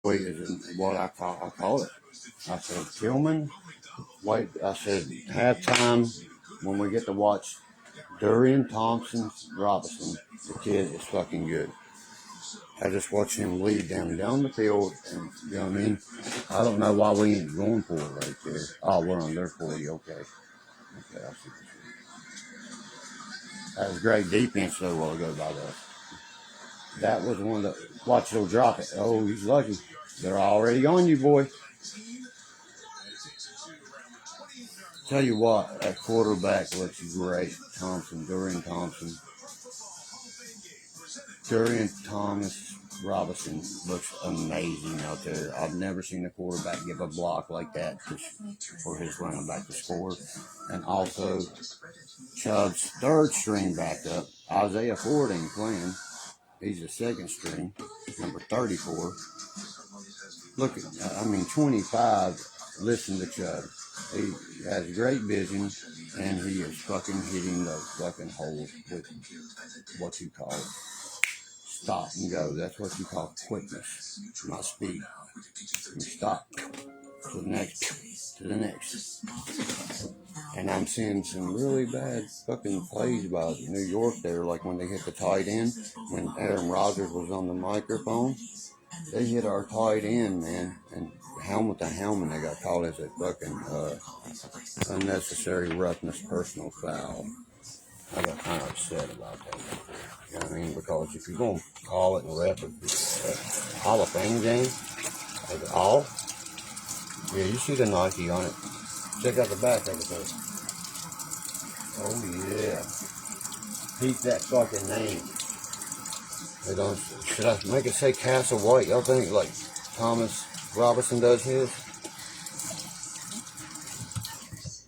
Wait, is what I call it. I said, Tillman, wait, I said, halftime when we get to watch Durian Thompson Robinson, the kid is fucking good. I just watched him lead them down the field, and you know what I mean? I don't know why we ain't going for it right there. Oh, we're on their 40, okay. Okay, I see. That was great defense, though, while ago by us. That was one of the, watch, he'll drop it. Oh, he's lucky. They're already on you, boy. Tell you what, that quarterback looks great. Thompson, Durian Thompson. Durian Thomas Robinson looks amazing out there. I've never seen a quarterback give a block like that for his running back to score. And also, Chubb's third string backup, Isaiah Ford ain't playing. He's the second string, number 34. Look at, 25. Listen to Chubb. He has great vision, and he is fucking hitting those fucking holes with what you call stop and go. That's what you call quickness, not speed. You stop to the next, to the next. And I'm seeing some really bad fucking plays by New York there, like when they hit the tight end, when Aaron Rodgers was on the microphone. They hit our tight end, man, and helmet to helmet, they got called as a fucking unnecessary roughness personal foul. I got kind of upset about that. You know what I mean? Because if you're going to call it and ref a Hall of Fame game, at all, yeah, you see the Nike on it. Check out the back of it, though. Oh, yeah. Keep that fucking name. They don't, should I make it say Castle White? Y'all think like Thomas Robinson does his?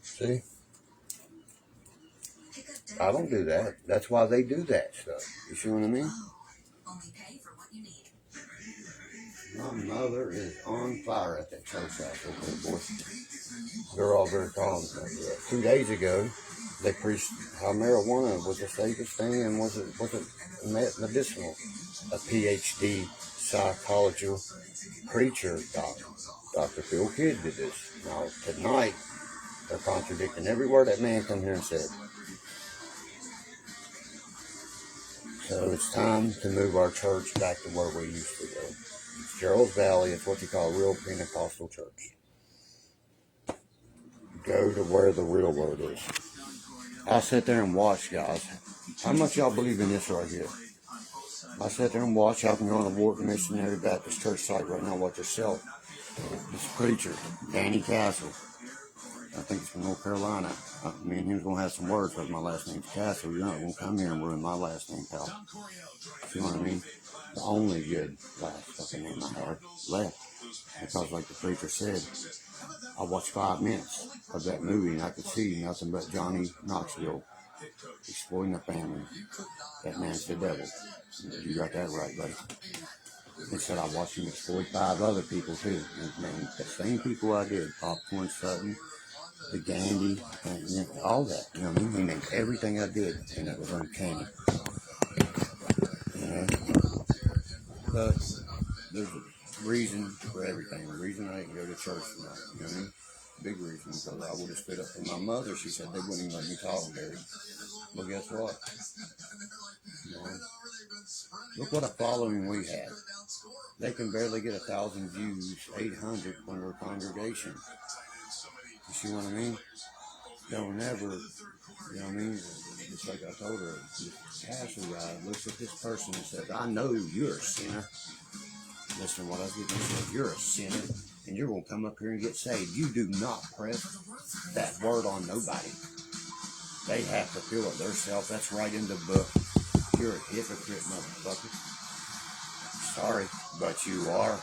See? I don't do that. That's why they do that stuff. You see what I mean? My mother is on fire at that church house over there, boy. They're all very calm. 2 days ago, they preached how marijuana was the safest thing and was it medicinal. A PhD psychology preacher, Dr. Phil Kidd, did this. Now, tonight, they're contradicting every word that man come here and said. So it's time to move our church back to where we used to go. Gerald's Valley is what you call a real Pentecostal church. Go to where the real word is. I sit there and watch, guys. How much y'all believe in this right here? I sit there and watch. I can go on the Wharton Missionary Baptist Church site right now. Watch yourself. This preacher, Danny Castle. I think it's from North Carolina. Me and him's going to have some words because my last name's Castle. You're not going to come here and ruin my last name, pal. See what I mean? The only good last fucking name I have left. Because like the preacher said, I watched 5 minutes of that movie and I could see nothing but Johnny Knoxville exploiting the family. That man's the devil. You got that right, buddy. He said I watched him exploit 5 other people too. And the same people I did. Popcorn Sutton, the Gandy, and all that. You know what I mean? He named everything I did, and it was uncanny. You know? But there's a reason for everything. The reason I didn't go to church tonight. You know what I mean? Big reason, because I would have stood up for my mother. She said they wouldn't even let me talk, Gary. Well, guess what? You know, look what a following we have. They can barely get 1,000 views, 800 from their congregation. You see what I mean? They'll never, you know what I mean? Just like I told her, this castle guy looks at this person and says, I know you're a sinner. Listen to what I was getting said. You're a sinner, and you're going to come up here and get saved. You do not press that word on nobody. They have to feel it themselves. That's right in the book. You're a hypocrite, motherfucker. Sorry, but you are.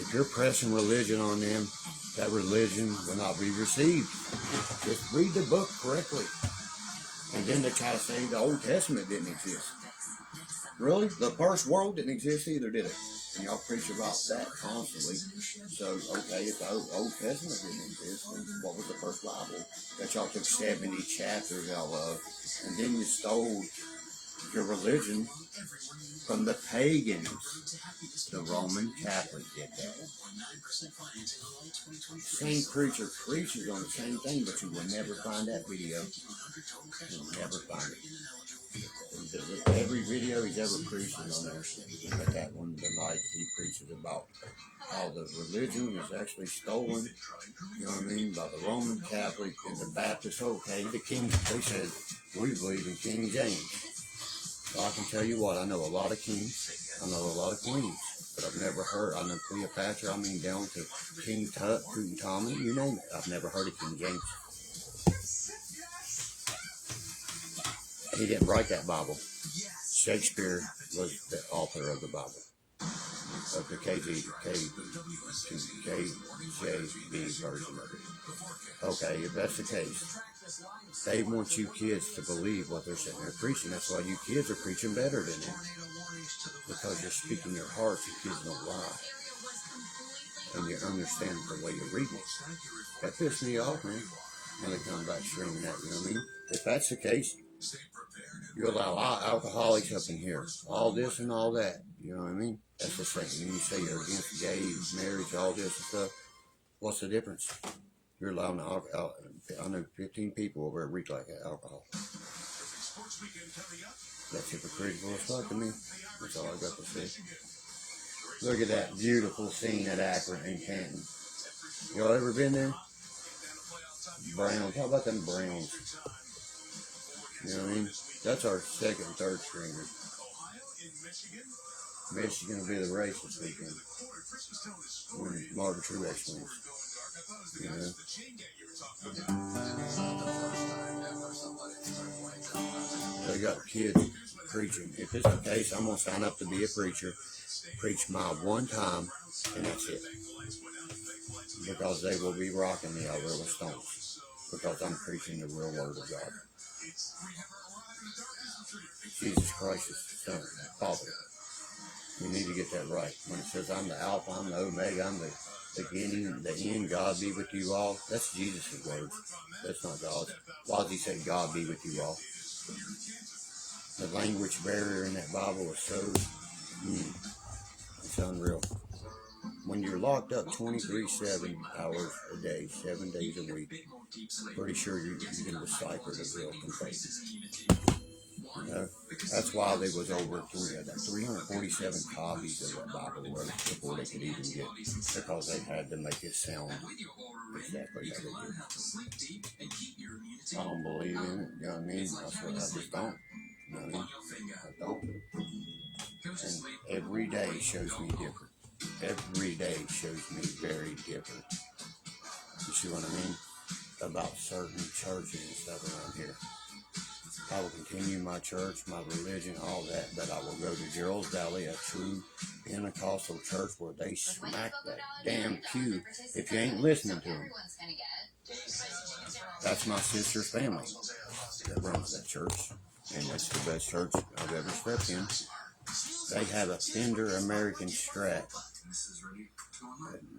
If you're pressing religion on them, that religion will not be received. Just read the book correctly. And then they try to say the Old Testament didn't exist. Really? The first world didn't exist either, did it? And y'all preach about that constantly. So, okay, if the Old Testament didn't exist, then what was the first Bible? That y'all took 70 chapters out of, and then you stole your religion from the pagans. The Roman Catholic did that. Same preacher preaches on the same thing, but you will never find that video. You'll never find it. Every video he's ever preached on there, but that one tonight he preaches about how the religion is actually stolen, you know what I mean, by the Roman Catholic and the Baptists. Okay, the King, they said, we believe in King James. So I can tell you what, I know a lot of kings, I know a lot of queens, but I've never heard, I know Cleopatra, I mean down to King Tut, Tutankhamun, you name it. I've never heard of King James. He didn't write that Bible. Shakespeare was the author of the Bible, of the KJV version of it. Okay, if that's the case, they want you kids to believe what they're sitting there preaching. That's why you kids are preaching better than them. Because you're speaking your heart, you kids don't lie. And you understand the way you're reading it. That pissed me off, man. When they come back screaming at you, know what I mean? If that's the case, you allow alcoholics up in here, all this and all that, you know what I mean? That's the same. When you say you're against gay marriage, all this and stuff, what's the difference? You're allowing alcohol. I know 15 people over at Reek like alcohol. That's hypocritical as fuck to me. That's all I got to say. Look at that beautiful scene at Akron and Canton. Y'all ever been there? Browns. How about them Browns? You know what I mean? That's our second, third stringer. Michigan will be the race this weekend. When Martin Truex wins. You know? They got kids preaching. If it's the case, I'm going to sign up to be a preacher. Preach my one time, and that's it. Because they will be rocking me over with stones. Because I'm preaching the real word of God. Jesus Christ is the Son, Father. You need to get that right. When it says I'm the Alpha, I'm the Omega, I'm the beginning, the end, God be with you all, that's Jesus' words. That's not God's. Why does he say God be with you all? The language barrier in that Bible is so, it's unreal. When you're locked up 23/7 hours a day, 7 days a week, pretty sure you can decipher the real from fake. You know, that's why there was over 347 copies of that Bible before they could even get, because they had to make it sound exactly how they did. I don't believe in it, you know what I mean? That's what I just don't. You know what I mean? I don't. And every day shows me different. Every day shows me very different. You see what I mean? About certain churches and stuff around here. I will continue my church, my religion, all that, but I will go to Gerald's Valley, a true Pentecostal church where they smack that damn pew if you ain't listening to them. That's my sister's family that runs that church, and that's the best church I've ever stepped in. They have a Fender American Strat.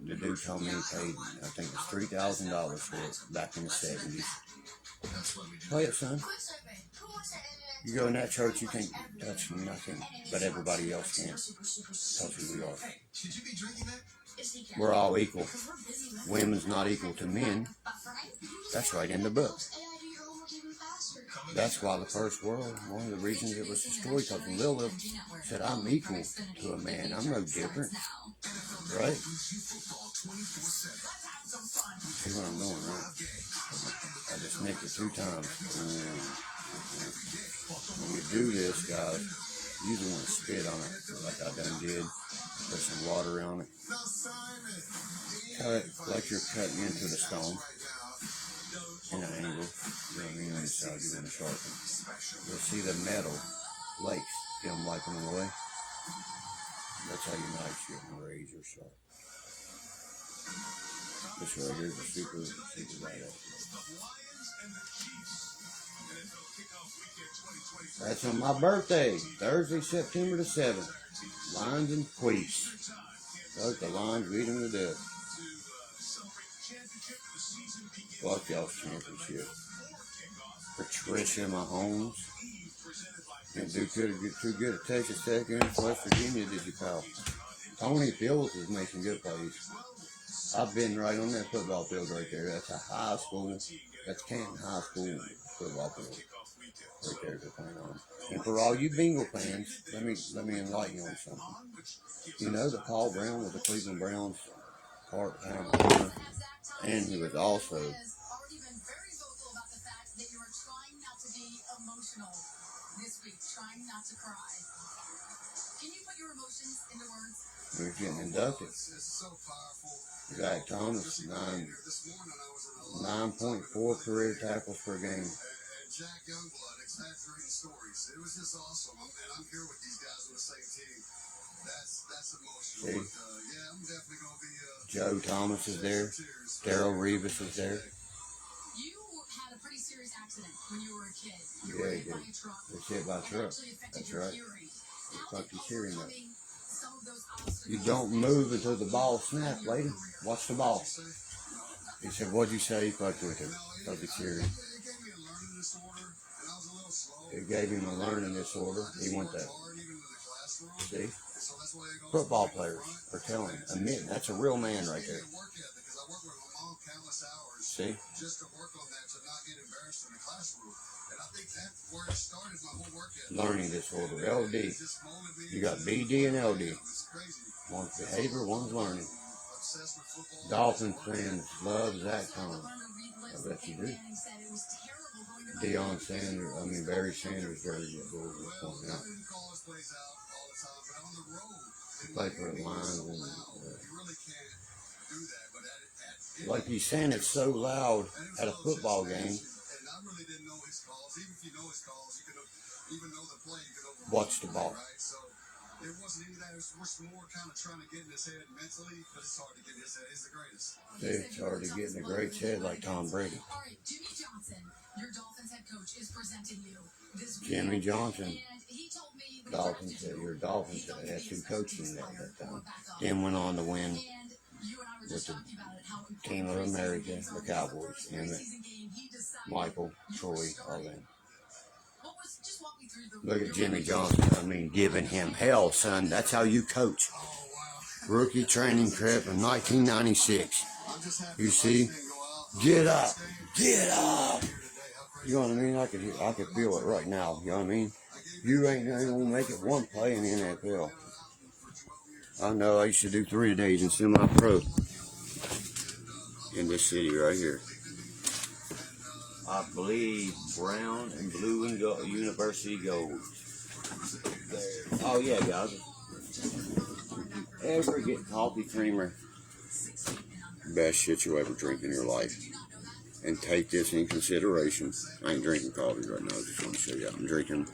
The dude told me he paid, I think it's $3,000 for it back in the 70s. Play it, son. You go in that church, you can't touch nothing, but everybody else can. That's who we are. We're all equal. Women's not equal to men. That's right in the book. That's why the first world, one of the reasons it was destroyed, because Lilith said, I'm equal to a man. I'm no different. Right? See what I'm doing, right? I just nicked it 2 times. When you do this, guys, you don't want to spit on it like I done did. Put some water on it. Cut it like you're cutting into the stone in an angle. You know what I mean? On the side, you want to sharpen. You'll see the metal flakes them wiping them away. That's how your knife shit and razor sharp. This right here is a super light up. That's on my birthday, Thursday, September the 7th. Lions and Queefs. Look, the Lions beat them to death. Fuck y'all's championship. Patricia Mahomes. Didn't do too good at Texas Tech against West Virginia, did you, pal? Tony Fields is making good plays. I've been right on that football field right there. That's a high school. That's Canton High School football field. Right there they're playing on. And for all you Bengal fans, let me enlighten you on something. You know that Paul Brown was the Cleveland Browns part-time owner, and he was also he was getting inducted. Zach Thomas, 9.4 career tackles per game. Jack Youngblood, exaggerating stories. It was just awesome. I'm here with these guys on the same team. That's emotional. But, yeah, I'm definitely going to be... Joe Thomas is there. Darrell Revis is there. You had a pretty serious accident when you were a kid. You were hit by a truck. Was hit by a truck. That's right. It fucked your hearing up. You don't move until the ball snaps, lady. Watch the ball. He said, what'd you say? He fucked with him. Fucked his hearing. It gave him a learning disorder. He went there. See? Football players are telling him, admitting, that's a real man right there. See? Learning disorder, LD. You got BD and LD. One's behavior, one's learning. Dolphin fans love Zach Thomas. I bet you do. Deion Sanders, Barry Sanders, very good pointing out. He played for the Lions and like he's saying it's so loud at a football game. Watch the ball. There wasn't any of that. We're more kind of trying to get in his head mentally, but it's hard to get in his head. He's the greatest. It's hard to get in the great's head like Tom Brady. All right, Jimmy Johnson, your Dolphins head coach, is presenting you this weekend. Jimmy Johnson. And he told me Dolphins said your Dolphins had two coaches at that time. Then went on to win with the Team of America, the Cowboys, and Michael, Troy, all them. Look at Jimmy Johnson. Giving him hell, son. That's how you coach. Rookie training trip in 1996. You see? Get up. Get up. You know what I mean? I could feel it right now. You know what I mean? You ain't going to make it one play in the NFL. I know I used to do 3 days in semi-pro in this city right here. I believe brown and blue and gold, University Gold. Oh yeah, guys. Ever get coffee creamer? Best shit you ever drink in your life. And take this in consideration. I ain't drinking coffee right now. I just want to show you. I'm drinking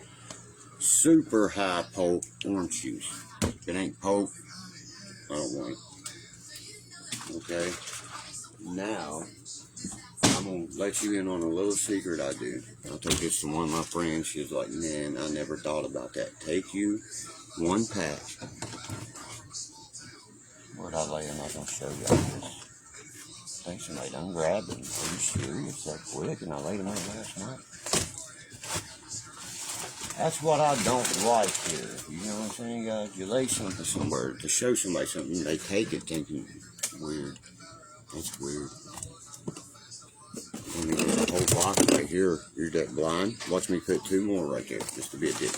super high pulp orange juice. If it ain't pulp, I don't want it. Okay. Now, I'm going to let you in on a little secret I do. I told this to one of my friends. She was like, man, I never thought about that. Take you 1 pack. Where'd I lay? I'm not going to show you this. I think somebody done grabbed them. Are you serious? That quick? And I laid them out last night. That's what I don't like here. You know what I'm saying, guys? You lay something somewhere to show somebody something. They take it thinking, weird. That's weird. Let me get a whole box right here. You're that blind. Watch me put 2 more right there, just to be a dick.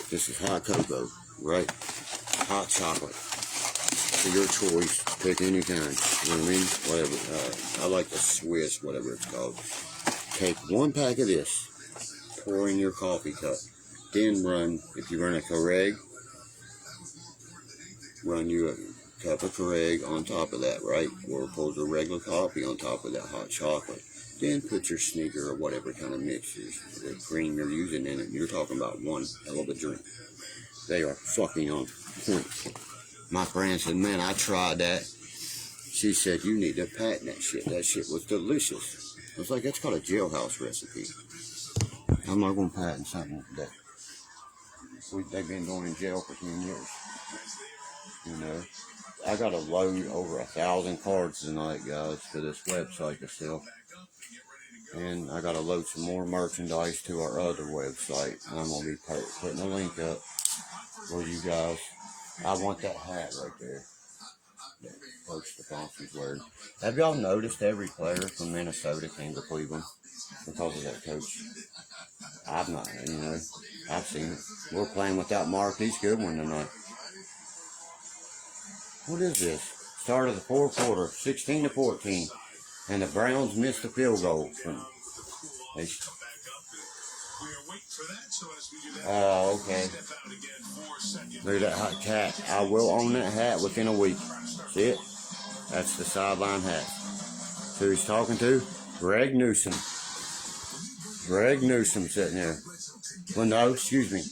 This is hot cocoa, right? Hot chocolate. For your choice. Pick any kind. You know what I mean? Whatever. I like the Swiss, whatever it's called. Take 1 pack of this. Pour in your coffee cup. Then run, if you run a Keurig, run you a cup of Keurig on top of that, right? Or pour the regular coffee on top of that hot chocolate. Then put your sneaker or whatever kind of mixers, the cream you're using in it. You're talking about one hell of a drink. They are fucking on point. My friend said, man, I tried that. She said, you need to patent that shit. That shit was delicious. I was like, that's called a jailhouse recipe. I'm not going to patent something that they've been going in jail for 10 years. You know, I got to load over 1,000 cards tonight, guys, for this website to sell. And I gotta load some more merchandise to our other website. I'm gonna be putting a link up for you guys. I want that hat right there that Coach Stefanski's wearing. Have y'all noticed every player from Minnesota came to Cleveland because of that coach? I've not, I've seen it. We're playing without Marquise Goodwin tonight. What is this? Start of the fourth quarter, 16-14, and the Browns missed the field goal. Oh, okay. Look at that hot cat. I will own that hat within a week. See it? That's the sideline hat. Who he's talking to? Greg Newsom. Greg Newsom sitting there. Well, no, excuse me.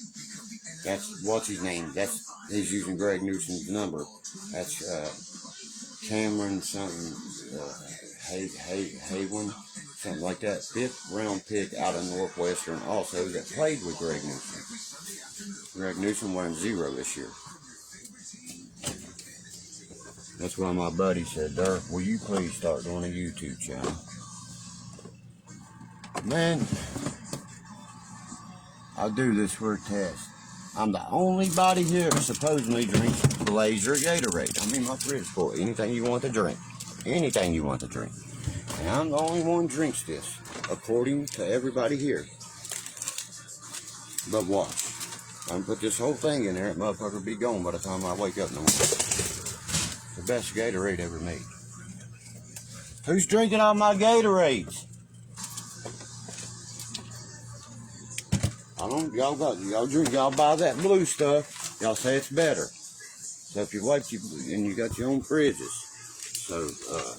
That's, what's his name? He's using Greg Newsom's number. That's Cameron something, Haywan, something like that. 5th round pick out of Northwestern also that played with Greg Newsom. Greg Newsom wearing 0 this year. That's why my buddy said, Dirk, will you please start doing a YouTube channel? Man, I'll do this for a test. I'm the only body here who supposedly drinks Blazer Gatorade. I mean, my fridge full. Anything you want to drink. Anything you want to drink. And I'm the only one who drinks this, according to everybody here. But watch. I'm put this whole thing in there, that motherfucker will be gone by the time I wake up in the morning. The best Gatorade ever made. Who's drinking all my Gatorades? Y'all buy that blue stuff. Y'all say it's better. So if you wait, and you got your own fridges. So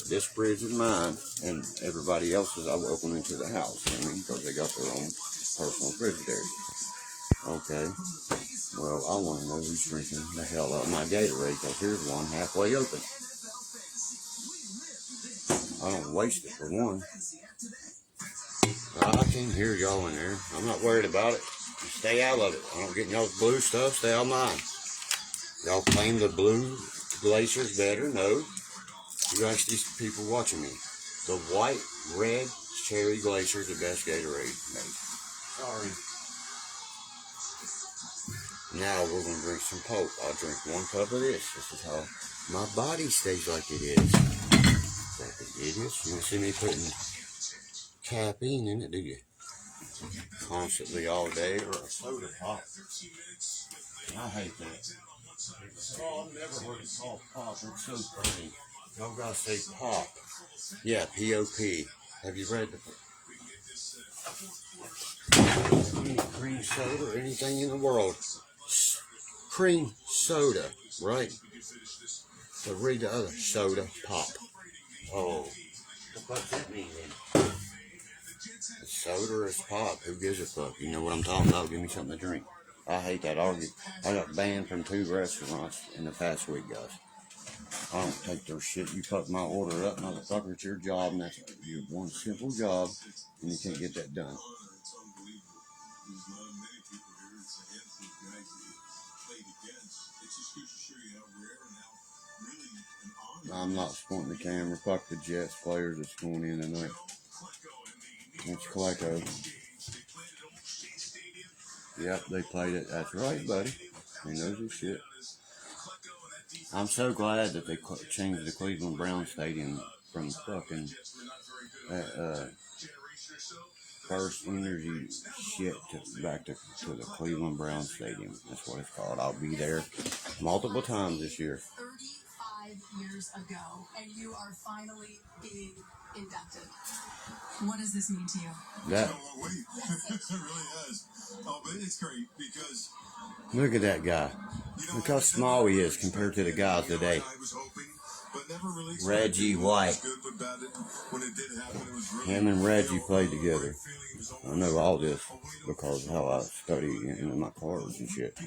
this fridge is mine, and everybody else's I welcome into the house. Because they got their own personal refrigerator. Okay. Well, I want to know who's drinking the hell out of my Gatorade, because here's one halfway open. I don't waste it for one. I can hear y'all in there. I'm not worried about it. Stay out of it. I don't get y'all's blue stuff. Stay out of mine. Y'all claim the blue glacier's better. No. You ask these people watching me. The white, red, cherry glacier is the best Gatorade made. Sorry. Now we're going to drink some Pope. I'll drink 1 cup of this. This is how my body stays like it is. Fucking idiots. You don't see me putting caffeine in it, do you? Constantly all day, or a soda pop. I hate that. Oh, I've never heard it called pop. It's so funny. Y'all gotta say pop. Yeah, P-O-P. Have you read the any cream soda or anything in the world? Cream soda, right? So read the other soda pop. Oh, what does that mean then? It's soda or it's pop? Who gives a fuck? You know what I'm talking about? Give me something to drink. I hate that argument. I got banned from 2 restaurants in the past week, guys. I don't take their shit. You fuck my order up, motherfucker. It's your job, and that's your one simple job, and you can't get that done. I'm not pointing the camera. Fuck the Jets players that's going in tonight. It's Clecco. Yep, they played it. That's right, buddy. He knows his shit. I'm so glad that they changed the Cleveland Browns Stadium from fucking First Energy shit back to the Cleveland Browns Stadium. That's what it's called. I'll be there multiple times this year. 35 years ago, and you are finally being inducted. What does this mean to you? That. It really does. Oh, but it's great because look at that guy. Look how small he is compared to the guys today. Reggie White. Him and Reggie played together. I know all this because of how I study in my cards and shit.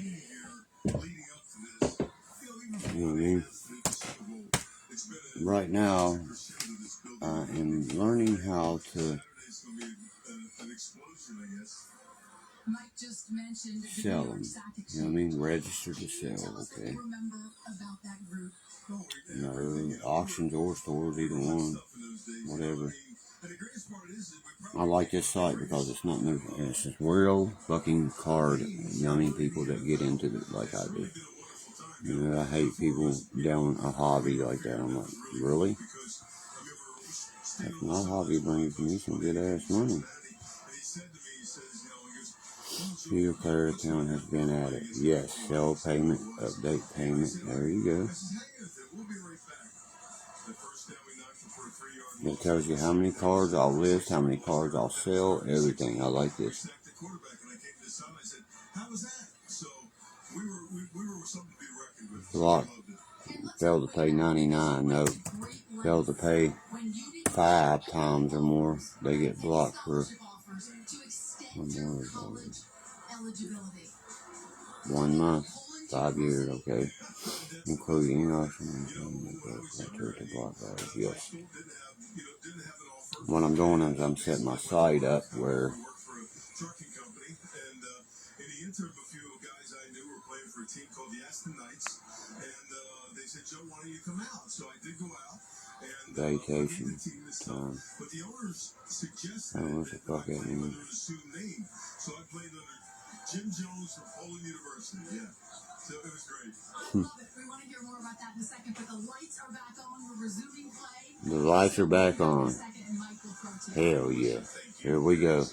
You know what I mean? Right now, I am learning how to sell them. You know what I mean? Register to sell, okay? No, auctions or stores, either one, whatever. I like this site because it's not new. It's just real fucking card yummy people that get into it like I do. You know, I hate people down a hobby like that. I'm like, really? If my hobby brings me some good ass money. Your player account has been added. Yes, sell payment, update payment. There you go. It tells you how many cards I'll list, how many cards I'll sell, everything. I like this. Block. Failed to pay 99. No. Failed to pay 5 times or more. They get blocked for 1 month, 5 years. Okay. Including yes. What I'm doing is I'm setting my site up where vacation time. I don't know what the fuck that means. Jim Jones from Poland University, yeah. So it was great. We want to hear more about that in a second, but the lights are back on. We're resuming play. The lights are back on. Hell yeah. Here we go.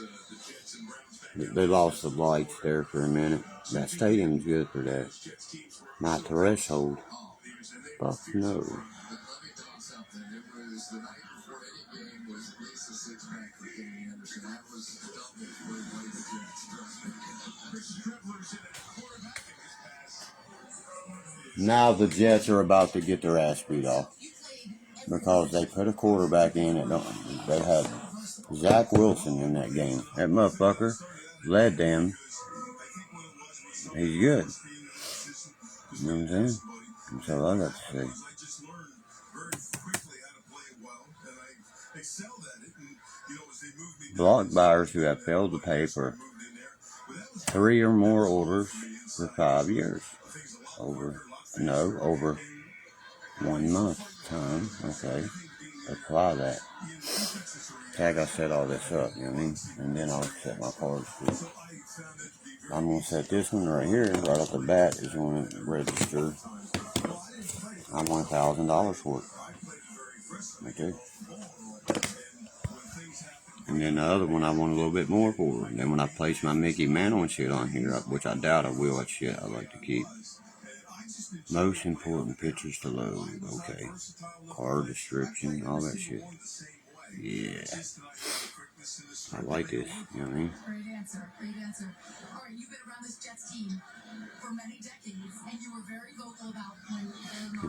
They lost the lights there for a minute. That stadium's good for that. My threshold. Fuck no. Now the Jets are about to get their ass beat off because they put a quarterback in it. They had Zach Wilson in that game. That motherfucker led them. He's good. You know what I'm saying? That's all I got to say. Block buyers who have failed to pay for 3 or more orders for 5 years. Over 1 month time. Okay. Apply that. Tag, I set all this up, you know what I mean? And then I'll set my cards too. I'm going to set this one right here, right off the bat, is going to register. I'm $1,000 for it. Okay. And then the other one I want a little bit more for. And then when I place my Mickey Mantle and shit on here, which I doubt I will, that shit I like to keep. Most important pictures to load. Okay. Card description, all that shit. Yeah. I like this, you know what I mean? Great answer. All right, you've been around this Jets team for many decades, and you were very vocal about when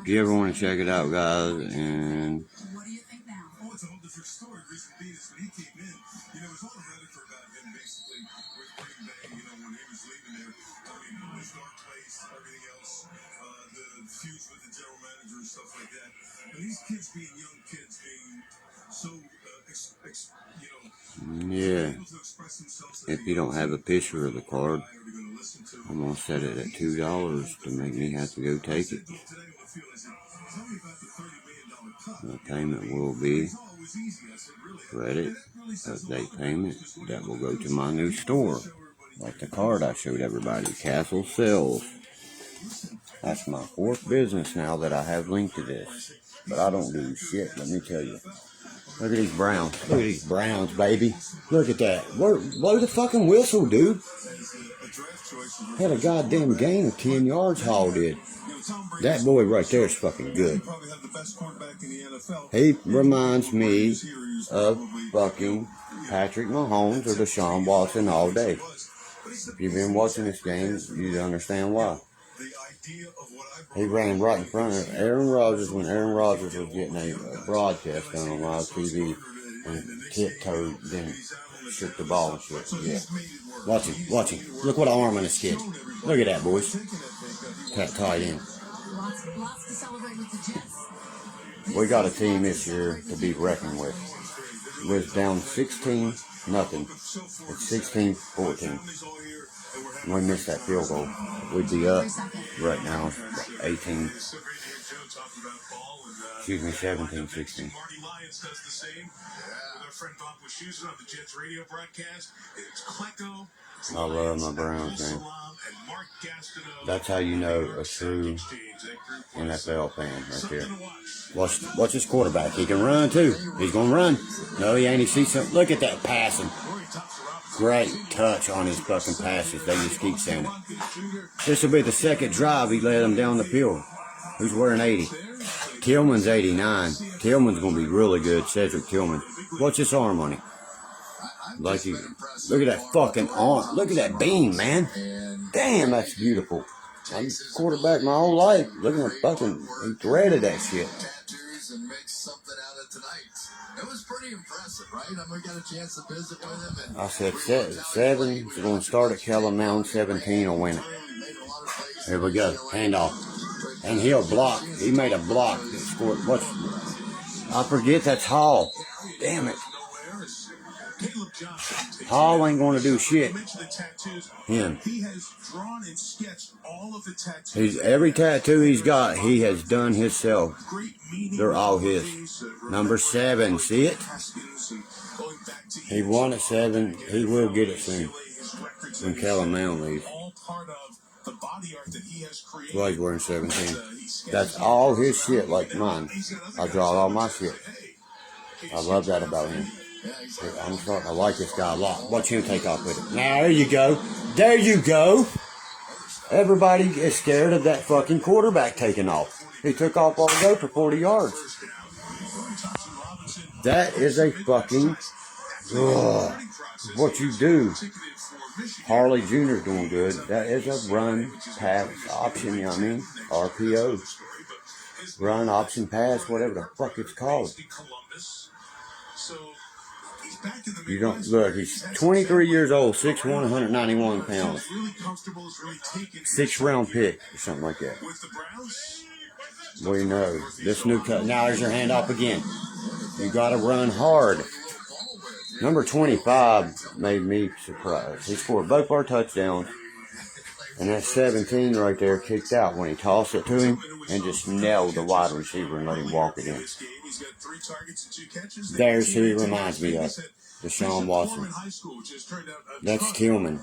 if you ever want to check it out, guys, and what do you think now? Oh, it's a whole different story. Reason being is when he came in, you know, it was all hereditary about him basically with Green Bay, you know, when he was leaving there. I mean, his dark place, everything else, the feuds with the general manager and stuff like that. And these kids being young kids, being so, you know, yeah. If you don't have a picture of the card, I'm going to set it at $2 to make me have to go take it. The payment will be credit, update payment. That will go to my new store. Like the card I showed everybody, Castle Sales. That's my 4th business now that I have linked to this. But I don't do shit, let me tell you. Look at these Browns. Look at these Browns, baby. Look at that. Blow the fucking whistle, dude. Had a goddamn gain of 10 yards, Hall did. That boy right there is fucking good. He reminds me of fucking Patrick Mahomes or Deshaun Watson all day. If you've been watching this game, you understand why. He ran right in front of Aaron Rodgers when Aaron Rodgers was getting a broadcast done on live TV and tiptoed, then shook the ball and shit. Yeah. Watch him. Look what I'm arming this kid. Look at that, boys. That tight end. We got a team this year to be reckoned with. We're down 16-0. It's 16-14. We missed that field goal. We'd be up right now, 18. Excuse me, 17, 16. Marty Lyons does the same. With our friend Bob Wischusen on the Jets radio broadcast. It's Klecko. I love my Browns, man. That's how you know a true NFL fan right there. Watch his quarterback. He can run too. He's gonna run. No, he ain't. He sees something. Look at that passing. Great touch on his fucking passes. They just keep saying it. This will be the second drive he led them down the field. Who's wearing 80? Tillman's 89. Tillman's gonna be really good. Cedric Tillman. Watch this arm on him. Like he, look at that fucking arm. Look at that beam, man. Damn, that's beautiful. I'm quarterback my whole life. Look at that fucking, he threaded that shit. It was pretty impressive, right? We got a chance to visit with him. I said 7 is going to start at Kellum Mountain. 17 will win it. Here we go. Handoff. And he'll block. He made a block that scored. What's, I forget that's Hall. Damn it. Hall ain't going to do shit. Him. He's every tattoo he's got, he has done himself. They're all his. Number 7, see it? He won at 7. He will get it soon. When Kellum Mountain leaves. Well, he's wearing 17. That's all his shit, like mine. I draw all my shit. I love that about him. I'm starting to like this guy a lot. Watch him take off with it. Now, there you go. There you go. Everybody is scared of that fucking quarterback taking off. He took off all the way for 40 yards. That is a fucking... what you do. Harley Jr.'s doing good. That is a run, pass, option, you know what I mean? RPO. Run, option, pass, whatever the fuck it's called. You don't look, he's 23 years old, 6'1", 191 pounds. 6th round pick or something like that. Well, you know, this new cut. Now there's your handoff again. You got to run hard. Number 25 made me surprised. He scored both our touchdowns. And that 17 right there kicked out when he tossed it to him and just nailed the wide receiver and let him walk it in. There's who he reminds me of. Deshaun Watson. That's Tillman.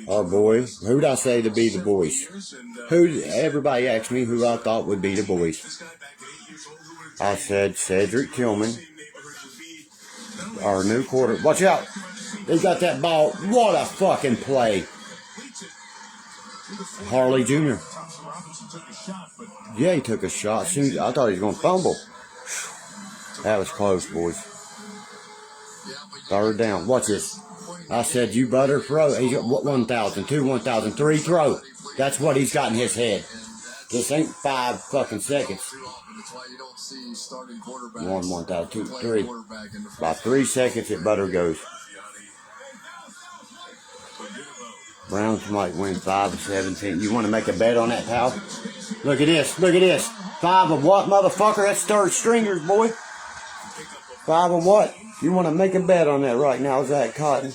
Our boy. Who'd I say to be the boys? Everybody asked me who I thought would be the boys. I said Cedric Tillman. Our new quarter. Watch out. They got that ball. What a fucking play. Harley Jr. Yeah, he took a shot. I thought he was going to fumble. That was close, boys. 3rd down. Watch this. I said, you better throw. He's got 1,000, 2, 1,000, 3, throw. That's what he's got in his head. This ain't 5 fucking seconds. 1, 1,000, 2, 3. By 3 seconds, it better goes. Browns might win 5 of 17. You want to make a bet on that, pal? Look at this. Look at this. 5 of what, motherfucker? That's 3rd stringers, boy. 5 of what? You want to make a bet on that right now, Zach Cotton?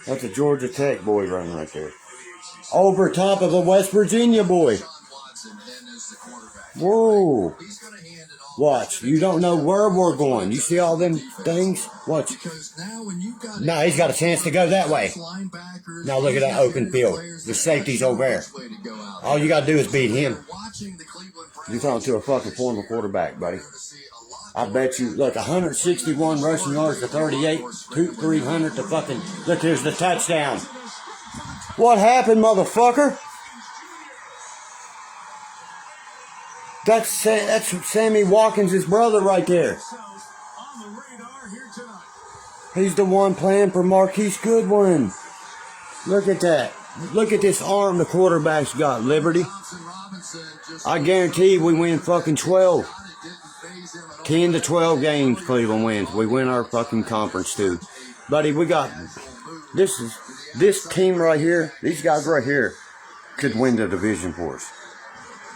That's a Georgia Tech boy running right there. Over top of a West Virginia boy. Whoa. Watch. You don't know where we're going. You see all them things? Watch. Now he's got a chance to go that way. Now look at that open field. The safety's over there. All you got to do is beat him. You're talking to a fucking former quarterback, buddy. I bet you, look, 161 rushing yards to 38, 300 to fucking, look, here's the touchdown. What happened, motherfucker? That's Sammy Watkins' brother right there. He's the one playing for Marquise Goodwin. Look at that. Look at this arm the quarterback's got, Liberty. I guarantee we win fucking 12. 10 to 12 games Cleveland wins. We win our fucking conference too. Buddy, we got this team right here, these guys right here could win the division for us.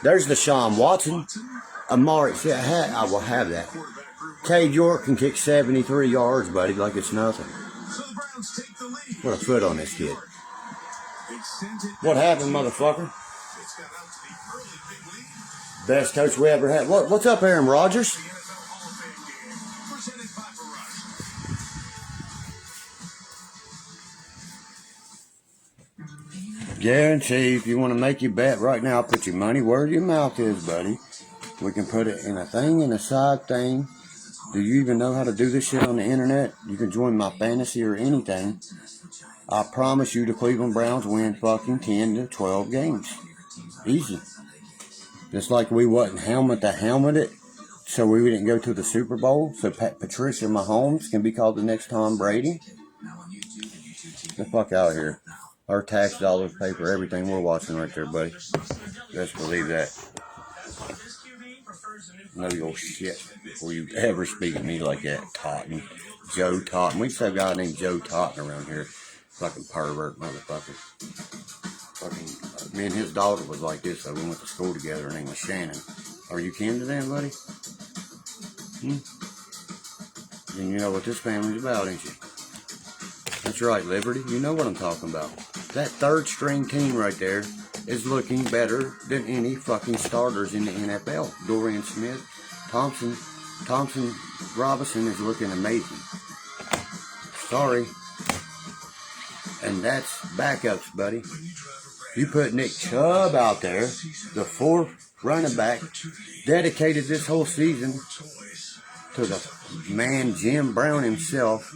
There's Deshaun Watson. Amari, I will have that. Cade York can kick 73 yards, buddy, like it's nothing. Put a foot on this kid. What happened, motherfucker? Best coach we ever had. What's up, Aaron Rodgers? The NFL Hall of Fame game, presented by Verizon. Guarantee, if you want to make your bet right now, put your money where your mouth is, buddy. We can put it in a thing, in a side thing. Do you even know how to do this shit on the internet? You can join my fantasy or anything. I promise you the Cleveland Browns win fucking 10 to 12 games. Easy. Just like we wasn't helmet to helmet it, so we didn't go to the Super Bowl, so Patricia Mahomes can be called the next Tom Brady. Get the fuck out of here. Our tax dollars pay for everything we're watching right there, buddy. Just believe that. Know your shit before you ever speak to me like that, Totten. Joe Totten. We used to have a guy named Joe Totten around here. Fucking pervert motherfucker. Fucking, me and his daughter was like this, so we went to school together. Her name was Shannon. Are you kin to them, buddy? Then you know what this family's about, ain't you? That's right, Liberty. You know what I'm talking about. That third string team right there is looking better than any fucking starters in the NFL. Dorian Smith, Thompson Robinson is looking amazing. Sorry. And that's backups, buddy. You put Nick Chubb out there, the fourth running back, dedicated this whole season to the man Jim Brown himself.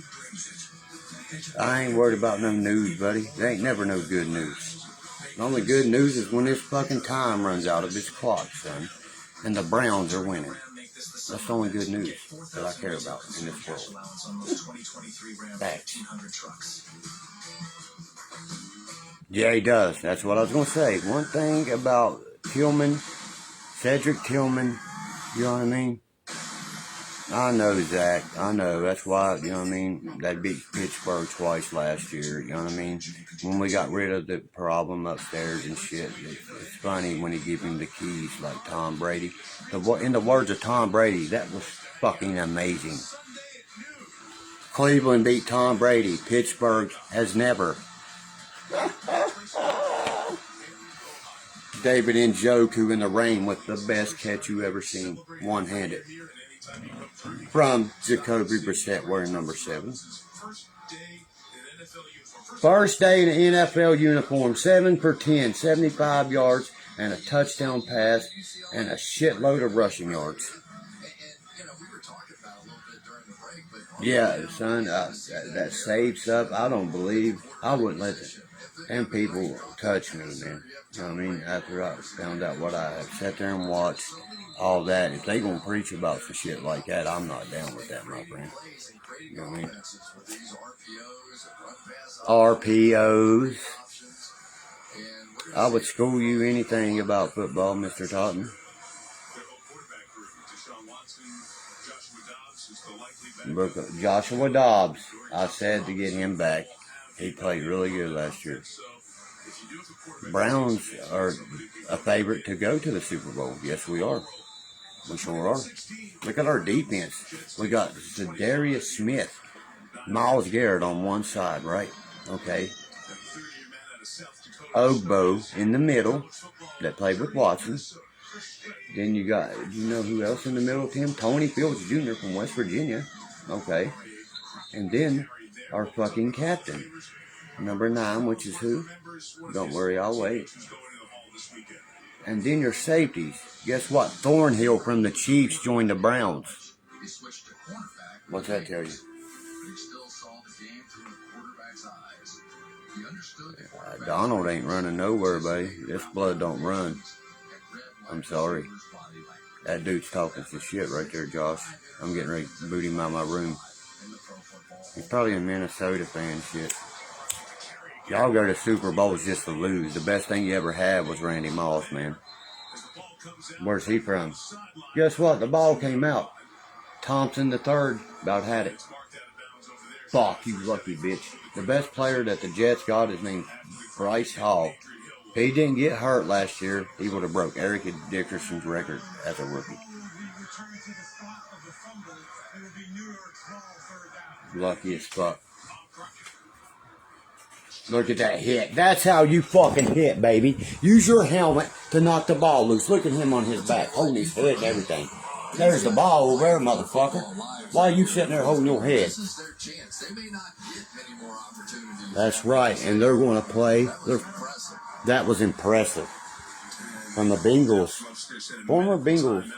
I ain't worried about no news, buddy. There ain't never no good news. The only good news is when this fucking time runs out of this clock, son, and the Browns are winning. That's the only good news that I care about in this world. Facts. Yeah, he does. That's what I was going to say. One thing about Tillman, Cedric Tillman, you know what I mean? I know, Zach. I know. That's why, you know what I mean? That beat Pittsburgh twice last year, you know what I mean? When we got rid of the problem upstairs and shit, it's funny when he give him the keys like Tom Brady. In the words of Tom Brady, that was fucking amazing. Cleveland beat Tom Brady. Pittsburgh has never. David Njoku in the rain with the best catch you ever seen, one-handed. From Jacoby Brissett wearing number 7. First day in the NFL uniform, 7 for 10, 75 yards, and a touchdown pass, and a shitload of rushing yards. Yeah, son, that saved stuff. I don't believe, I wouldn't let them people touch me, man. You know what I mean? After I found out what I have sat there and watched, all that, if they gonna preach about some shit like that, I'm not down with that, my friend. You know what I mean? RPOs. I would school you anything about football, Mr. Totten. Joshua Dobbs. I said to get him back. He played really good last year. Browns are a favorite to go to the Super Bowl. Yes, we are. We sure are. Look at our defense. We got Zadarius Smith, Myles Garrett on one side, right? Okay. Ogbo in the middle that played with Watson. Then you got, you know who else in the middle of him? Tony Fields Jr. from West Virginia. Okay. And then our fucking captain, number 9, which is who? Don't worry, I'll wait. And then your safeties. Guess what? Thornhill from the Chiefs joined the Browns. What's that tell you? Donald ain't running nowhere, buddy. This blood don't run. I'm sorry. That dude's talking some shit right there, Josh. I'm getting ready to boot him out of my room. He's probably a Minnesota fan shit. Y'all go to Super Bowls just to lose. The best thing you ever had was Randy Moss, man. Where's he from? Guess what? The ball came out. Thompson III about had it. Fuck, you lucky bitch. The best player that the Jets got is named Bryce Hall. If he didn't get hurt last year, he would have broke Eric Dickerson's record as a rookie. Lucky as fuck. Look at that hit. That's how you fucking hit, baby. Use your helmet to knock the ball loose. Look at him on his back, holding his head and everything. There's the ball over there, motherfucker. Why are you sitting there holding your head? This is their chance. They may not get many more opportunities. That's right, and they're going to play. That was impressive. From the Bengals, former Bengals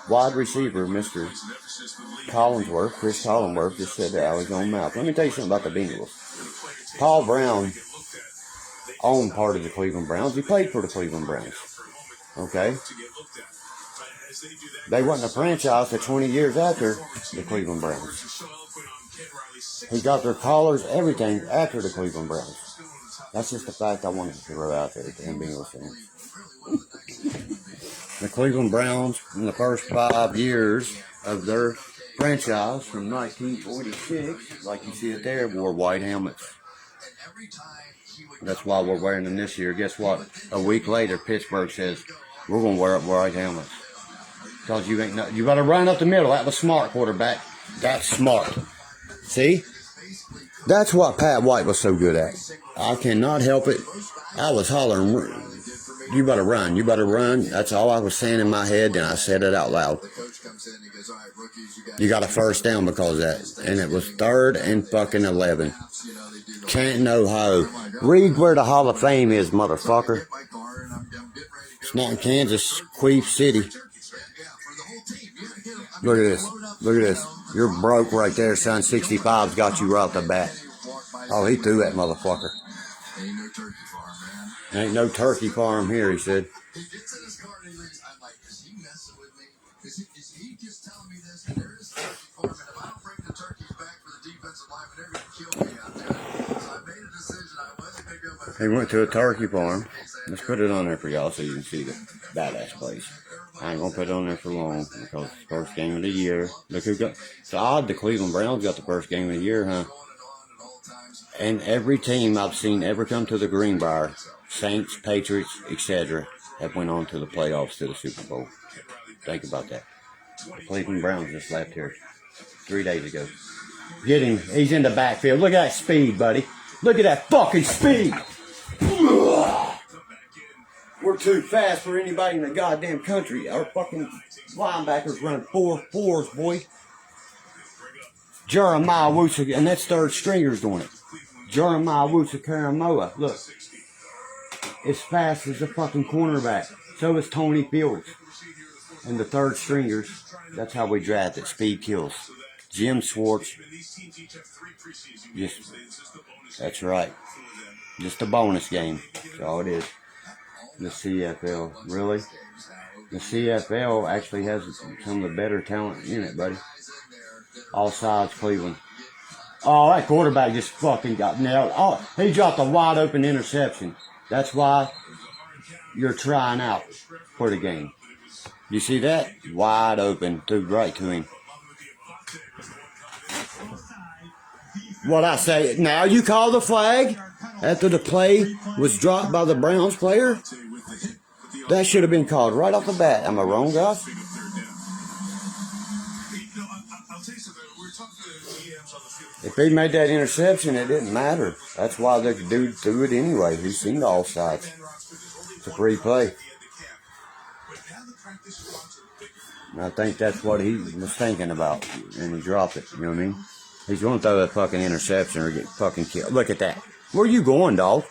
wide receiver, Mr. Collinsworth, Chris Collinsworth, just said that out of his own mouth. Let me tell you something about the Bengals. Paul Brown owned part of the Cleveland Browns. He played for the Cleveland Browns. Okay? They wasn't a franchise for 20 years after the Cleveland Browns. He got their collars, everything, after the Cleveland Browns. That's just the fact I wanted to throw out there to the Bengals fans. The Cleveland Browns, in the first 5 years of their franchise from 1946, like you see it there, wore white helmets. That's why we're wearing them this year. Guess what? A week later, Pittsburgh says, we're going to wear white helmets. Because you ain't you better run up the middle. That was smart, quarterback. That's smart. See? That's what Pat White was so good at. I cannot help it. I was hollering, you better run, you better run. That's all I was saying in my head, and I said it out loud. You got a first down because of that. And it was 3rd and fucking 11. Canton, Ohio. Read where the Hall of Fame is, motherfucker. It's not in Kansas, Queef City. Look at this. Look at this. You're broke right there, son. 65's got you right off the bat. Oh, he threw that motherfucker. Ain't no turkey farm, man. Ain't no turkey farm here, he said. He gets in his car and he leaves. I'm like, is he messing with me? Is he just telling me this? And there is a turkey farm, and if I don't bring the turkeys back for the defensive lineman, they're going to kill me out there. So I made a decision. I wasn't going to go back. He went to a turkey farm. Let's put it on there for y'all so you can see the badass place. I ain't going to put it on there for long because it's the first game of the year. Look who got. It's odd the Cleveland Browns got the first game of the year, huh? And every team I've seen ever come to the Greenbrier, Saints, Patriots, etc., have went on to the playoffs to the Super Bowl. Think about that. The Cleveland Browns just left here 3 days ago. Get him. He's in the backfield. Look at that speed, buddy. Look at that fucking speed. We're too fast for anybody in the goddamn country. Our fucking linebackers run 4.4s, boy. Jeremiah Wusa, and that's 3rd stringers doing it. Jeremiah Wusa-Karamoa, look, as fast as the fucking cornerback. So is Tony Fields. And the 3rd stringers, that's how we draft it. Speed kills. Jim Schwartz. That's right. Just a bonus game. That's all it is. The CFL, really? The CFL actually has some of the better talent in it, buddy. All sides Cleveland. Oh, that quarterback just fucking got nailed. Oh, he dropped a wide open interception. That's why you're trying out for the game. You see that? Wide open. Threw right to him. What I say? Now you call the flag after the play was dropped by the Browns player? That should have been called right off the bat. Am I wrong, guys? If he made that interception, it didn't matter. That's why the dude threw it anyway. He's seen all sides. It's a free play. And I think that's what he was thinking about. And he dropped it. You know what I mean? He's going to throw a fucking interception or get fucking killed. Look at that. Where you going, dog?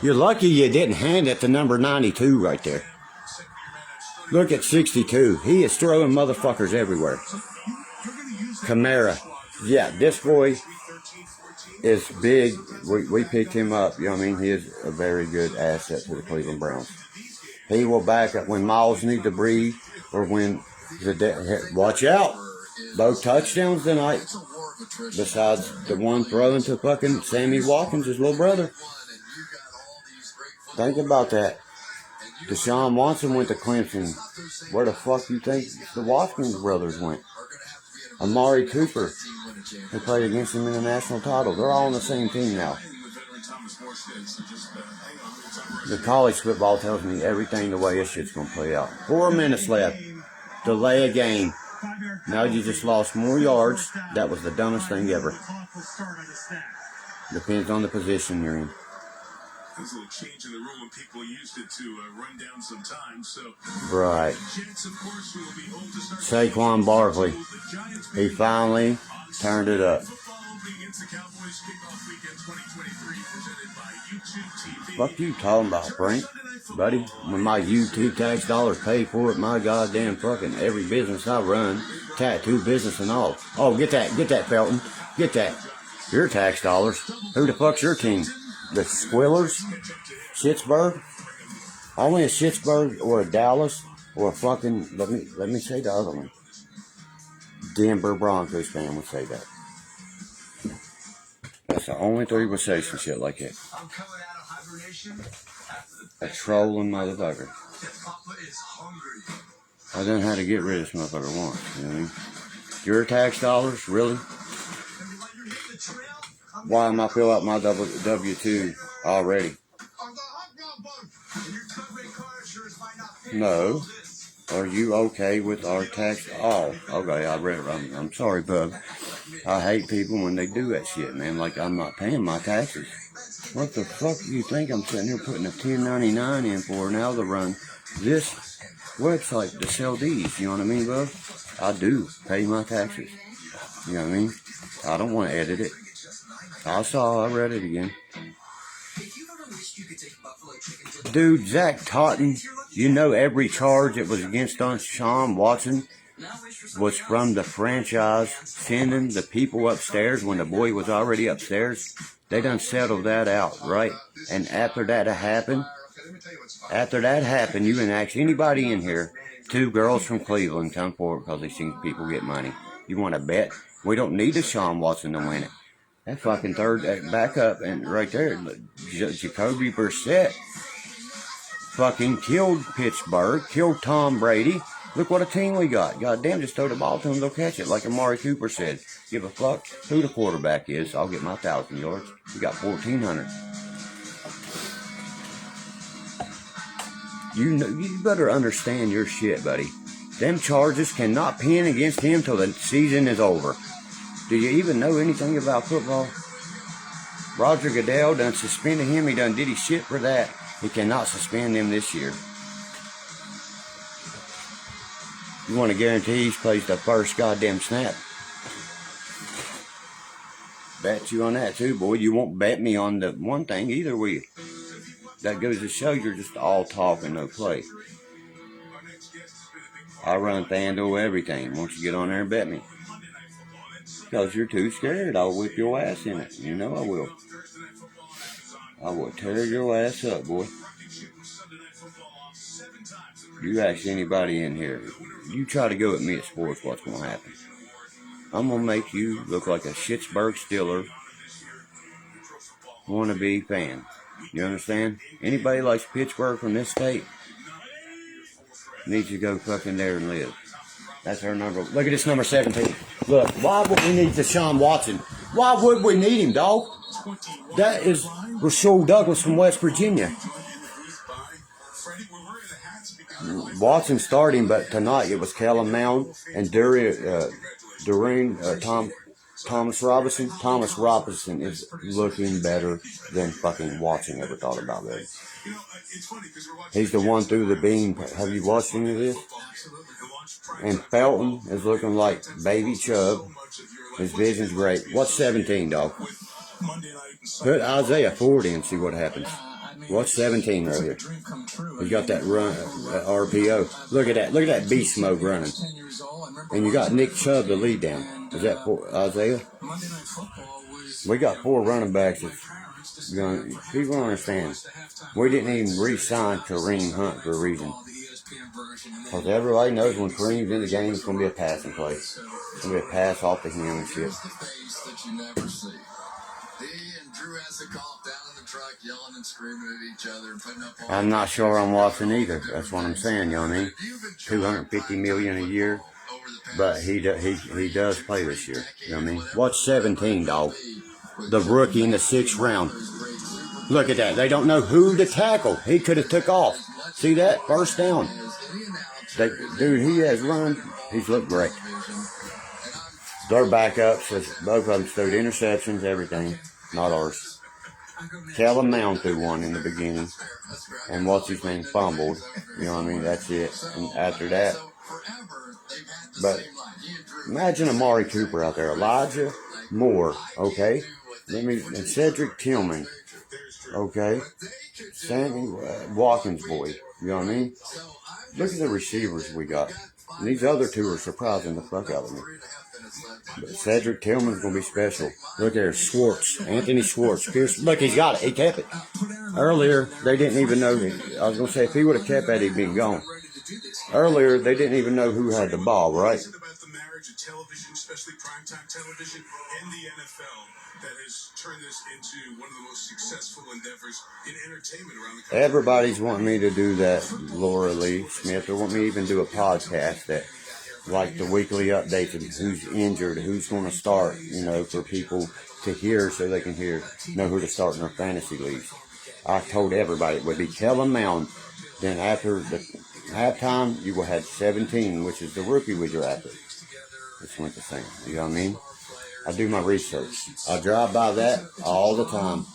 You're lucky you didn't hand it to number 92 right there. Look at 62. He is throwing motherfuckers everywhere. Kamara. Yeah, this boy is big. We picked him up. You know what I mean? He is a very good asset to the Cleveland Browns. He will back up when Miles needs to breathe or when watch out. Both touchdowns tonight. Besides the one throwing to fucking Sammy Watkins, his little brother. Think about that. Deshaun Watson went to Clemson. Where the fuck you think the Watkins brothers went? Amari Cooper, who played against him in the national title. They're all on the same team now. The college football tells me everything the way this shit's going to play out. 4 minutes left. Delay a game. Now you just lost more yards. That was the dumbest thing ever. Depends on the position you're in. There's a little change in the rule when people used it to run down some time. So, Right. Jets, of course, will be home to start. Saquon Barkley. He finally turned it up. Football opening against the Cowboys kickoff weekend 2023 presented by YouTube TV. Fuck you talking about, Frank? Buddy, when my YouTube tax dollars pay for it, my goddamn fucking every business I run, tattoo business and all. Oh, get that, Felton. Get that. Your tax dollars. Who the fuck's your team? The Squillers? Schittsburg? Only a Schittsburg or a Dallas or a fucking, let me say the other one. Denver Broncos fan would say that. That's the only three would say some shit like that. I'm coming out of hibernation. A trolling motherfucker. Papa is hungry. I done had to get rid of this motherfucker once, you know what I mean? Your tax dollars, really? Why am I fill out my W-2 already? No. Are you okay with our tax? Oh, okay, I read it. I'm sorry, bub. I hate people when they do that shit, man. Like, I'm not paying my taxes. What the fuck do you think I'm sitting here putting a 1099 in for now to run this website to sell these? You know what I mean, bub? I do pay my taxes. You know what I mean? I don't want to edit it. I read it again. Dude, Zach Totten, you know every charge that was against Sean Watson was from the franchise sending the people upstairs when the boy was already upstairs. They done settled that out, right? And after that happened, you can ask anybody in here. 2 girls from Cleveland come forward because they seen people get money. You want to bet? We don't need a Sean Watson to win it. That fucking third back up and right there, Jacoby Brissett fucking killed Pittsburgh, killed Tom Brady. Look what a team we got. Goddamn, just throw the ball to him, they'll catch it. Like Amari Cooper said, give a fuck who the quarterback is. I'll get my 1,000 yards. We got 1,400. You better understand your shit, buddy. Them charges cannot pin against him till the season is over. Do you even know anything about football? Roger Goodell done suspended him. He done did his shit for that. He cannot suspend him this year. You want to guarantee he plays the first goddamn snap? Bet you on that too, boy. You won't bet me on the one thing either, will you? That goes to show you're just all talk and no play. I run FanDuel everything. Won't you get on there and bet me? Because you're too scared. I'll whip your ass in it. You know I will. I will tear your ass up, boy. You ask anybody in here. You try to go at me at sports, what's going to happen? I'm going to make you look like a Schittsburg Steeler wannabe fan. You understand? Anybody likes Pittsburgh from this state needs to go fucking there and live. That's our number. Look at this number 17. Look, why would we need Deshaun Watson? Why would we need him, dog? That is Rasul Douglas from West Virginia. Watson starting, but tonight it was Kellen Mound and Thomas Robinson. Thomas Robinson is looking better than fucking Watson ever thought about that. He's the one through the beam. Have you watched any of this? And Felton is looking like Baby Chubb. His vision's great. What's 17, dog? Put Isaiah 40 and see what happens. What's 17 right here? He got that run, RPO. Look at that. Look at that beast mode running. And you got Nick Chubb the lead down. Is that for Isaiah? We got 4 running backs. People don't understand. We didn't even re-sign Kareem Hunt for a reason. Because everybody knows when Kareem's in the game, it's going to be a passing play. It's going to be a pass off to him and shit. I'm not sure I'm watching either. That's what I'm saying, you know what I mean? $250 million a year. But he does play this year. You know what I mean? Watch 17, dog. The rookie in the 6th round. Look at that. They don't know who to tackle. He could have took off. See that? First down. Dude, he has run. He's looked great. Their backups, both of them threw interceptions, everything. not ours. Kellen Mound threw one in the beginning, and what's his name fumbled. You know what I mean? That's it. And after that, but imagine Amari Cooper out there, Elijah Moore, okay? And Cedric Tillman, okay? Sammy Watkins boy, you know what I mean? Look at the receivers we got. And these other two are surprising the fuck out of me. But Cedric Tillman's going to be special. Look there, Schwartz, Anthony Schwartz. Look, he's got it. He kept it. Earlier, they didn't even know. I was going to say, if he would have kept that, he'd been gone. Earlier, they didn't even know who had the ball, right? About the marriage of television, especially primetime television, and the NFL that has turned this into one of the most successful endeavors in entertainment around the country. Everybody's wanting me to do that, Laura Lee Smith. They want me to even do a podcast that, like the weekly updates of who's injured, who's going to start, you know, for people to hear so they can know who to start in their fantasy leagues. I told everybody it would be Kellen Mound. Then after the halftime, you will have 17, which is the rookie we drafted. It's went the same. You know what I mean? I do my research. I drive by that all the time.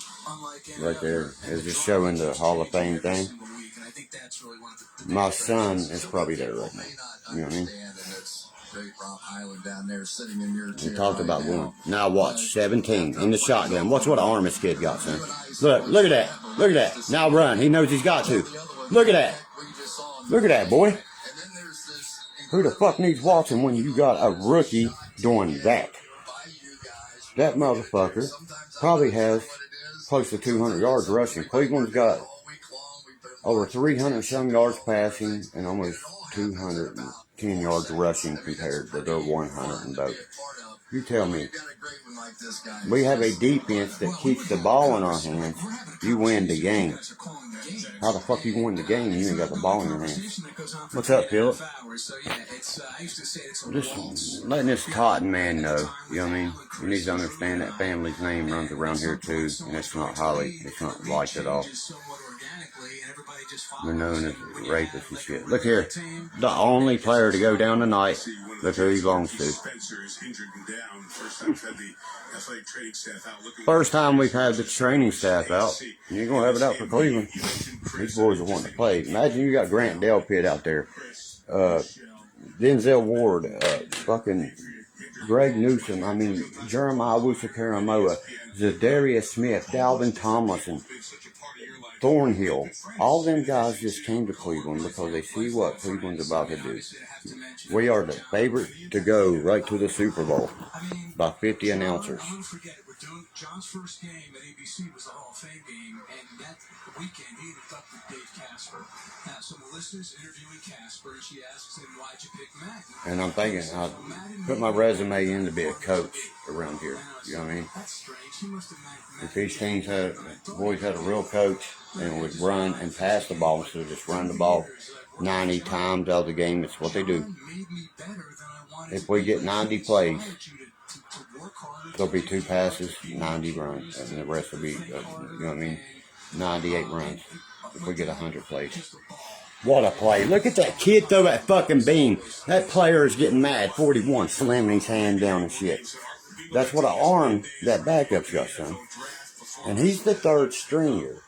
Right there. It's just showing the Hall of Fame thing. My son is probably there right now. You know what I mean? We talked about one. Now watch. 17 in the shotgun. Watch what arm this kid got, son. Look at that. Look at that. Now run. He knows he's got to. Look at that. Look at that, boy. Who the fuck needs watching when you got a rookie doing that? That motherfucker probably has close to 200 yards rushing. Cleveland's got over 300 some yards passing and almost 210 yards rushing compared to their 100 and both. You tell me. We have a defense that keeps the ball in our hands. You win the game. How the fuck you win the game? You ain't got the ball in your hands. What's up, Philip? Just letting this Totten man know. You know what I mean? You need to understand that family's name runs around here too, and it's not Holly. It's not liked at all. They're known as rapists and shit. Look here. The only player to go down tonight. Look who he belongs to. First time we've had the training staff out. You're going to have it out for Cleveland. These boys are wanting to play. Imagine you got Grant Delpit out there. Denzel Ward. Fucking Greg Newsom. I mean, Jeremiah Wusu-Karamoa. Zadarius Smith. Dalvin Tomlinson. Thornhill. All them guys just came to Cleveland because they see what Cleveland's about to do. We are the favorite to go right to the Super Bowl by 50 announcers. John's first game at ABC was the Hall of Fame game, and that weekend he ended up with Dave Casper. So Melissa's interviewing Casper, and she asks him, "Why'd you pick Matt?" And I'm thinking, I put my resume in to be a coach around here. You know what I mean? That's strange. He must have met If these teams had, boys had a real coach and would run and pass the ball instead of just run the ball 90 times out of the game, it's what they do. If we get 90 plays, there'll be 2 passes, 90 runs, and the rest will be, you know what I mean, 98 runs if we get 100 plays. What a play. Look at that kid throw that fucking beam. That player is getting mad. 41, slamming his hand down and shit. That's what an arm that backup's got, son. And he's the 3rd stringer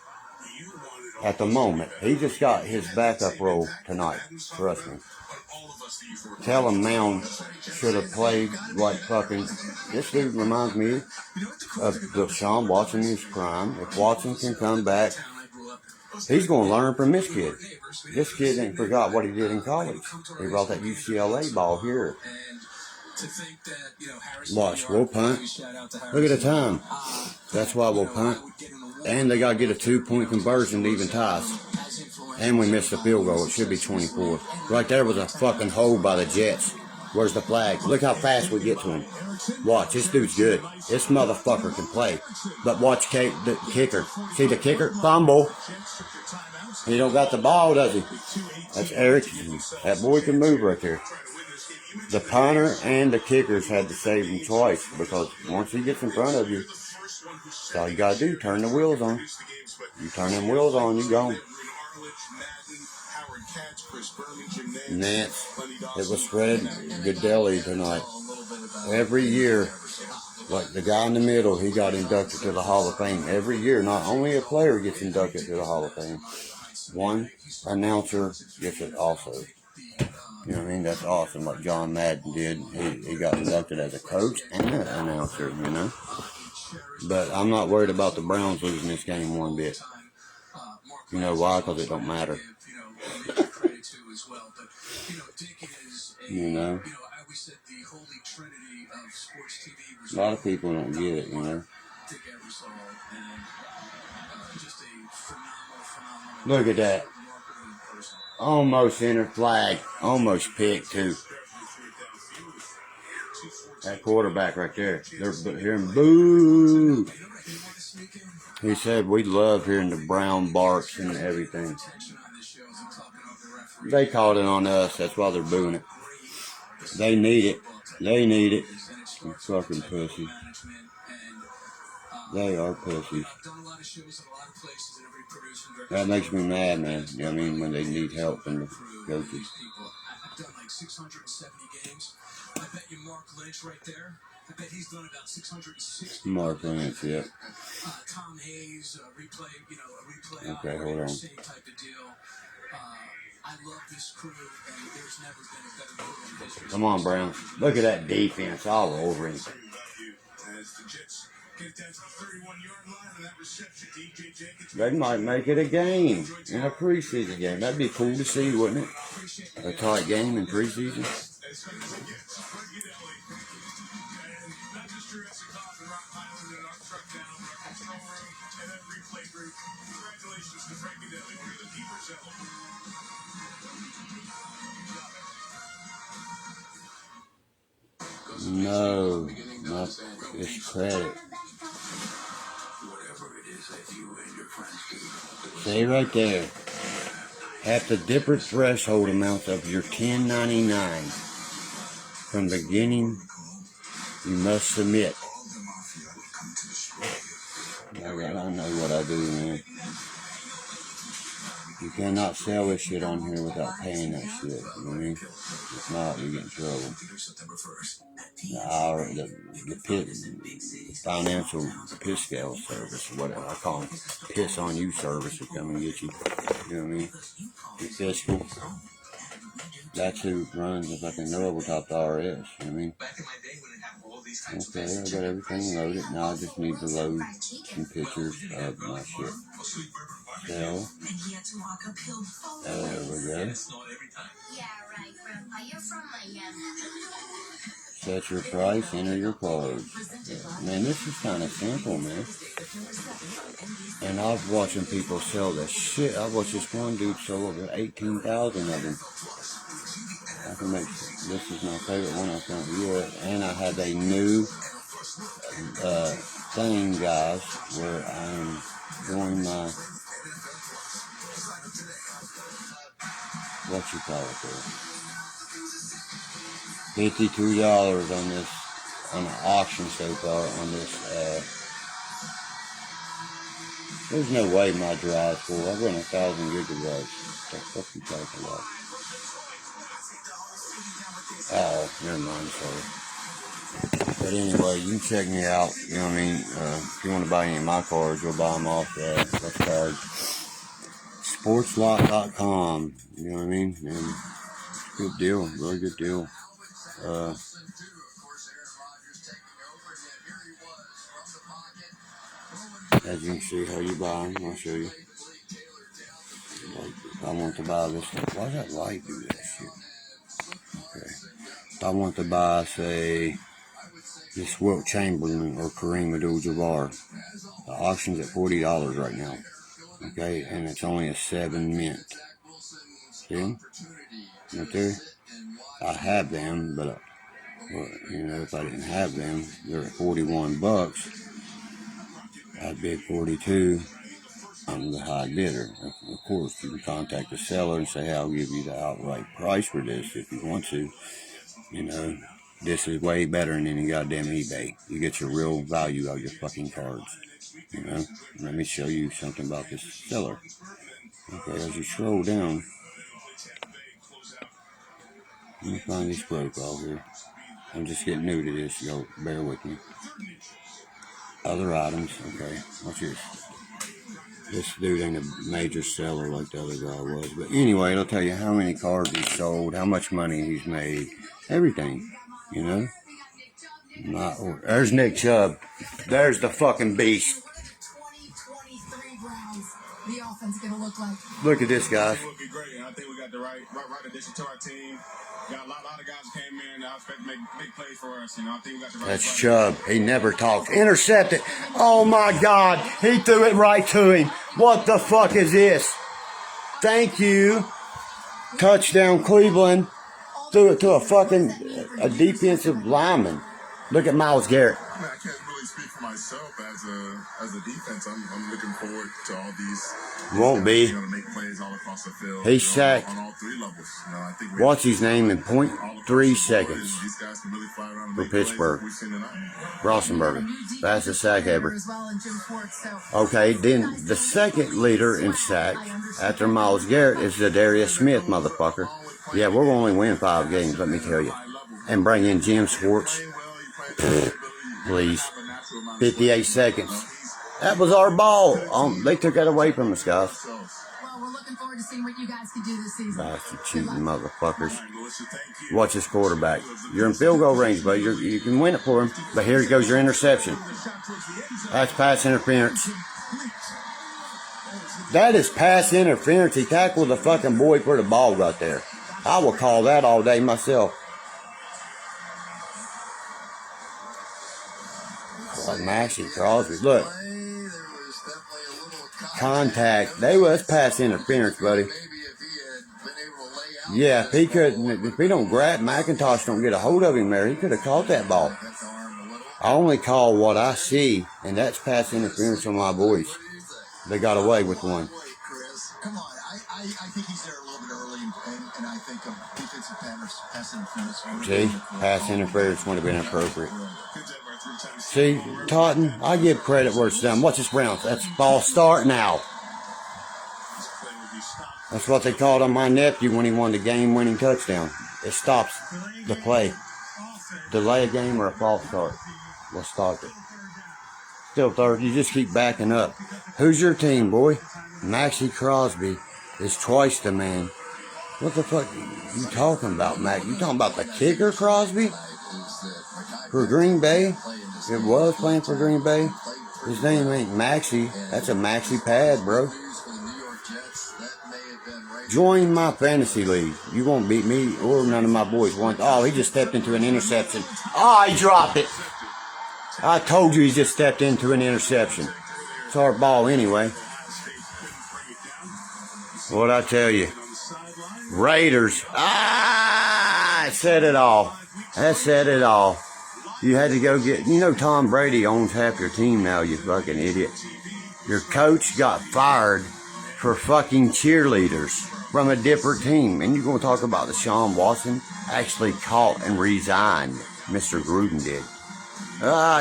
at the moment. He just got his backup role tonight. Trust me. Kellen Mound should have played like fucking. This dude reminds me of Deshaun Watson in his prime. If Watson can come back, he's going to learn from this kid. This kid ain't forgot what he did in college. He brought that UCLA ball here. Watch, we'll punt. Look at the time. That's why we'll punt. And they got to get a 2-point conversion to even ties. And we missed the field goal. It should be 24. Right there was a fucking hole by the Jets. Where's the flag? Look how fast we get to him. Watch, this dude's good. This motherfucker can play. But watch the kicker. See the kicker? Fumble. He don't got the ball, does he? That's Eric. That boy can move right there. The punter and the kickers had to save him twice because once he gets in front of you, that's all you got to do. Turn the wheels on. You turn them wheels on, you gone. Nance, it was Fred Goodell tonight. Every year, Like the guy in the middle, he got inducted to the Hall of Fame every year. Not only a player gets inducted to the Hall of Fame, one announcer gets it also. You know what I mean? That's awesome. Like John Madden did. He got inducted as a coach and an announcer, you know? But I'm not worried about the Browns losing this game one bit. You know why? Because it don't matter. You know? A lot of people don't get it, you know? Look at that. Almost center flag. Almost picked, too. That quarterback right there. They're hearing boo. He said we love hearing the brown barks and everything. They called it on us. That's why they're booing it. They need it. They need it. You fucking pussy. They are pussies. That makes me mad, man. You know what I mean? When they need help from the coaches. I've done like 670 games. I bet you Mark Lynch right there. I bet he's done about 660. Mark Lynch, yeah. Tom Hayes, replay, a replay. Okay, hold on. Same type of deal. I love this crew, and there's never been a better crew in history. Come on, Brown. Look at that defense all over him. They might make it a game in a preseason game. That'd be cool to see, wouldn't it? A tight game in preseason. No, not this credit. Stay right there. Have the different threshold amounts of your $10.99. From the beginning, you must submit. I know what I do, man. You cannot sell this shit on here without paying that shit. You know what I mean? If not, you get in trouble. The financial piss scale service, whatever I call it, piss on you service will come and get you. You know what I mean? The fiscal. That's who runs the fucking Noble Top RS. You know what I mean? Okay, I got everything loaded. Now I just need to load some pictures of my shit. So, there we go. Set your price, enter your code. Man, this is kind of simple, man. And I've watching people sell the shit. I watched this one dude sell over 18,000 of them. I can make, this is my favorite one I found yet. And I have a new thing, guys, where I'm doing my, what you call it there, $52 on this, on the auction so far on this, there's no way my drive's full. I've run 1,000 gigabytes. The fuck you talking about? Oh, never mind, sorry. But anyway, you can check me out, you know what I mean? If you want to buy any of my cards, you'll buy them off that card. Sportslot.com, you know what I mean? And good deal, really good deal. As you can see how you buy them, I'll show you. Like, if I want to buy this, why does that light do that shit? Okay. If I want to buy, say, this Wilt Chamberlain or Kareem Abdul-Jabbar, the auction's at $40 right now. Okay, and it's only a 7 mint. See them? Right there? I have them, but well, you know, if I didn't have them, they're at $41. I'd bid 42. I'm the high bidder. Of course, you can contact the seller and say, hey, I'll give you the outright price for this if you want to. You know, this is way better than any goddamn eBay. You get your real value out of your fucking cards. You know, let me show you something about this seller. Okay, as you scroll down, let me find this profile here. I'm just getting new to this, so bear with me. Other items, okay. Watch this. This dude ain't a major seller like the other guy was. But anyway, it'll tell you how many cars he's sold, how much money he's made, everything, you know. There's Nick Chubb. There's the fucking beast. What are the 2023 Browns, the offense going to look like? Look at this, guy. It will be great, and I think we got the right addition to our team. Got a lot of guys came in that I expect to make big plays for us. You know, I think we got the right. That's Chubb. He never talks. Intercepted. Oh my God. He threw it right to him. What the fuck is this? Thank you. Touchdown Cleveland. Threw it to a defensive lineman. Look at Myles Garrett. I mean, I can't really speak for myself as a defense. I'm looking forward to all these. Won't be. To make plays all across the field. He sacked. On all three levels. I think Watch his name in 0.3 seconds these guys can really fly around and for make plays Pittsburgh. like we've seen tonight. Rosenberger. Fastest sack ever. As well, and Jim Ford, so Okay, then the second leader in sack after Myles Garrett is the Darius Smith motherfucker. Yeah, we're going to only win 5 games, let me tell you. And bring in Jim Schwartz. Please. 58 seconds. That was our ball. They took that away from us, guys. well, we're looking forward to seeing what you guys can do this season. Bastard cheating motherfuckers. Watch this quarterback. You're in field goal range, buddy. You can win it for him. But here goes your interception. That's pass interference. That is pass interference. He tackled the fucking boy for the ball right there. I will call that all day myself. Like Maxie Crosby. Look. Contact. They was pass interference, buddy. Yeah, if he don't grab McIntosh, don't get a hold of him there, he could have caught that ball. I only call what I see, and that's pass interference on my boys. They got away with one. Come on, I think he's there a little bit early, and I think defensive pass interference. See, pass interference would have been appropriate. See, Totten, I give credit where it's done. Watch this Browns. That's ball start now. That's what they called on my nephew when he won the game-winning touchdown. It stops the play. Delay a game or a false start. We'll start it. Still third. You just keep backing up. Who's your team, boy? Maxie Crosby is twice the man. What the fuck you talking about, Mac? You talking about the kicker, Crosby? For Green Bay? It was playing for Green Bay. His name ain't Maxie. That's a Maxie pad, bro. Join my fantasy league. You won't beat me or none of my boys once. Oh, he just stepped into an interception. Oh, he dropped it. I told you he just stepped into an interception. It's our ball anyway. What'd I tell you? Raiders. I said it all. That said it all. You had to go get... You know Tom Brady owns half your team now, you fucking idiot. Your coach got fired for fucking cheerleaders from a different team. And you're going to talk about Deshaun Watson actually caught and resigned. Mr. Gruden did.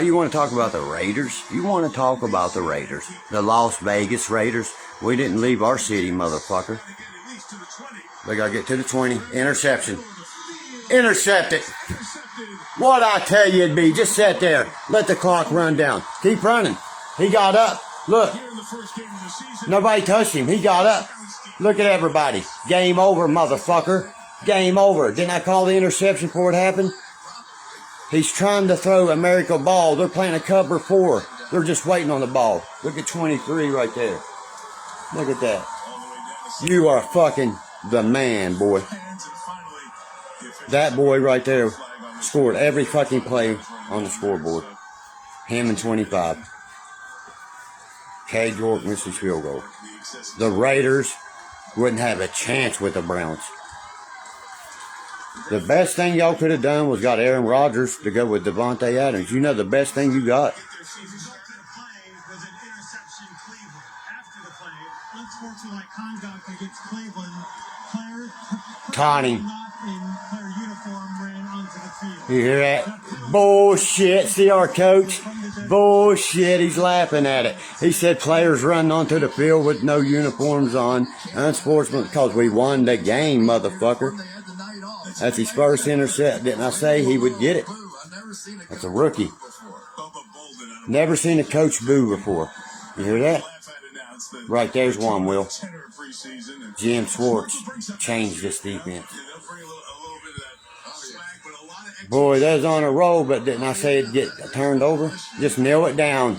You want to talk about the Raiders? You want to talk about the Raiders. The Las Vegas Raiders. We didn't leave our city, motherfucker. They got to get to the 20. Interception. Intercepted. What I tell you it'd be, just sit there. Let the clock run down. Keep running. He got up. Look. Nobody touched him. He got up. Look at everybody. Game over, motherfucker. Game over. Didn't I call the interception before it happened? He's trying to throw a miracle ball. They're playing a cover 4. They're just waiting on the ball. Look at 23 right there. Look at that. You are fucking the man, boy. That boy right there scored every fucking play on the scoreboard. Him and 25. Cade York missed his field goal. The Raiders wouldn't have a chance with the Browns. The best thing y'all could have done was got Aaron Rodgers to go with Devontae Adams. You know the best thing you got? Tawny. You hear that? Bullshit. See our coach? Bullshit. He's laughing at it. He said players run onto the field with no uniforms on. Unsportsmanlike because we won the game, motherfucker. That's his first intercept. Didn't I say he would get it? That's a rookie. Never seen a coach boo before. You hear that? Right there's one, Will. Jim Schwartz changed this defense. Boy, that's on a roll, but didn't I say it'd get turned over? Just nail it down.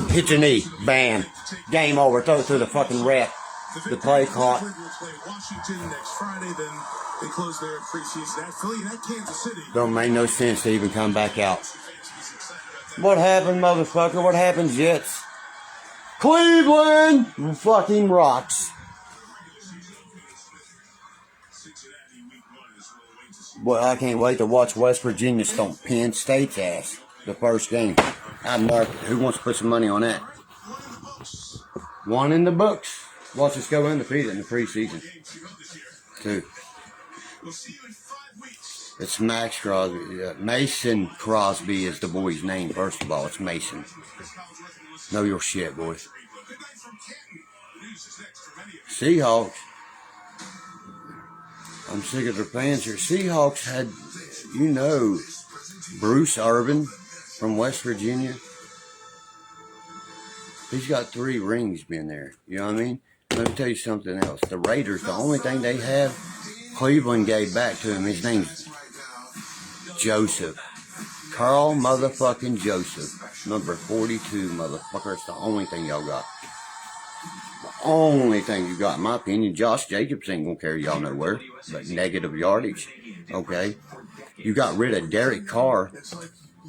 Hit your knee. Bam. Game over. Throw it to the fucking ref. The play caught. Don't make no sense to even come back out. What happened, motherfucker? What happened, Jets? Cleveland fucking rocks. Boy, I can't wait to watch West Virginia stomp Penn State's ass the first game. I'm marking. Who wants to put some money on that? One in the books. Watch us go undefeated in the preseason. Two. It's Max Crosby. Mason Crosby is the boy's name, first of all. It's Mason. Know your shit, boys. Seahawks. I'm sick of their fans here. Seahawks had, you know, Bruce Irvin from West Virginia. He's got 3 rings being there. You know what I mean? Let me tell you something else. The Raiders, the only thing they have, Cleveland gave back to him. His name's Joseph. Carl motherfucking Joseph. Number 42, motherfucker. It's the only thing y'all got. The only thing you got, in my opinion. Josh Jacobs ain't gonna carry y'all nowhere. But negative yardage. Okay? You got rid of Derek Carr.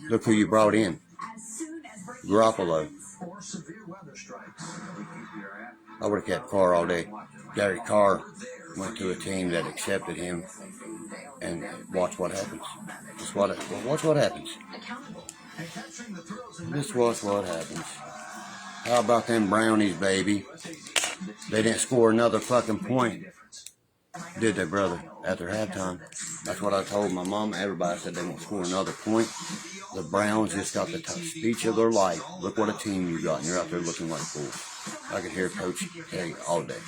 Look who you brought in. Garoppolo. I would have kept Carr all day. Derek Carr went to a team that accepted him, and watch what happens. Watch what happens. Just watch what happens. How about them Brownies, baby? They didn't score another fucking point, did they, brother? After halftime. That's what I told my mom. Everybody said they won't score another point. The Browns just got the speech of their life. Look what a team you got, and you're out there looking like fools. I could hear Coach K all day.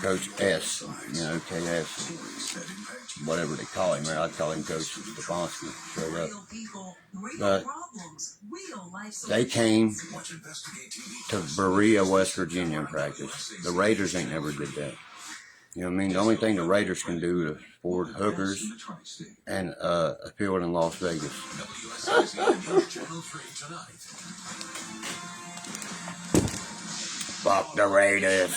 Coach S, you know, KS, whatever they call him. I'd call him Coach Stefanski, straight up. But they came to Berea, West Virginia in practice. The Raiders ain't never did that. You know what I mean? The only thing the Raiders can do is afford hookers and a field in Las Vegas. Fuck the Raiders.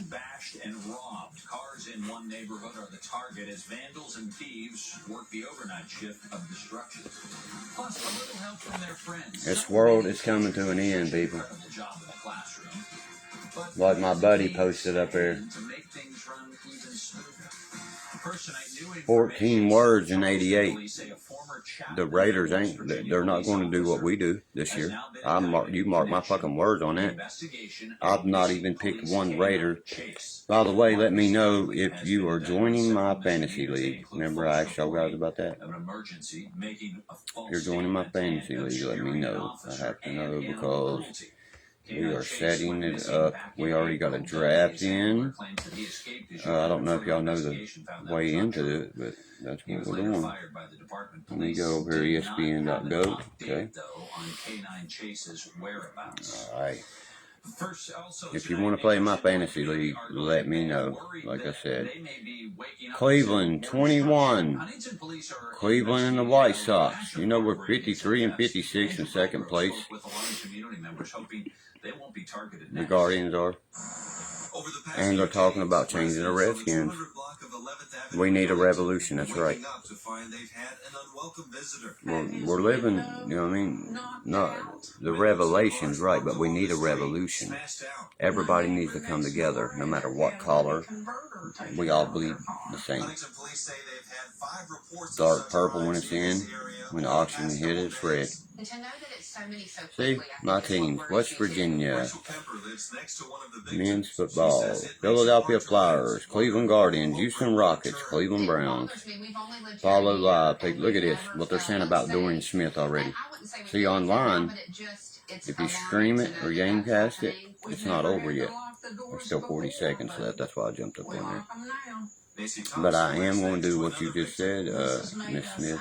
Bashed and robbed. Cars in one neighborhood are the target as vandals and thieves work the overnight shift of destruction. Plus, a little help from their friends. This world is coming to an end, people. Like my buddy posted up there. 14 words in 88. The Raiders they're not going to do what we do this year. You mark my fucking words on that. I've not even picked one Raider. By the way, let me know if you are joining my fantasy league. Remember I asked y'all guys about that? If you're joining my fantasy league, let me know. I have to know because we are setting it up. We already got a draft in. I don't know if y'all know the way into it, but that's what we're doing. Let me go over here, ESPN.gov. Okay. Alright. If you want to play my fantasy league, let me know. Like I said, Cleveland 21. Cleveland and the White Sox. You know we're 53 and 56 in second place. The Guardians are. And they're talking about changing the Redskins. We need a revolution, that's right. We're living, you know what I mean? Not the revelation's right, but we need a revolution. Everybody needs to come together, no matter what color. We all bleed the same. Dark purple when it's in. When the oxygen hit it, it's red. See, my team, West Virginia, men's football, Philadelphia Flyers, Cleveland Guardians, Houston Rockets, Cleveland Browns. Follow live. Look at this, what they're saying about Dorian Smith already. See, online, if you stream it or gamecast it, it's not over yet. There's still 40 seconds left. That's why I jumped up in there. But I am going to do what you just said, Miss Smith.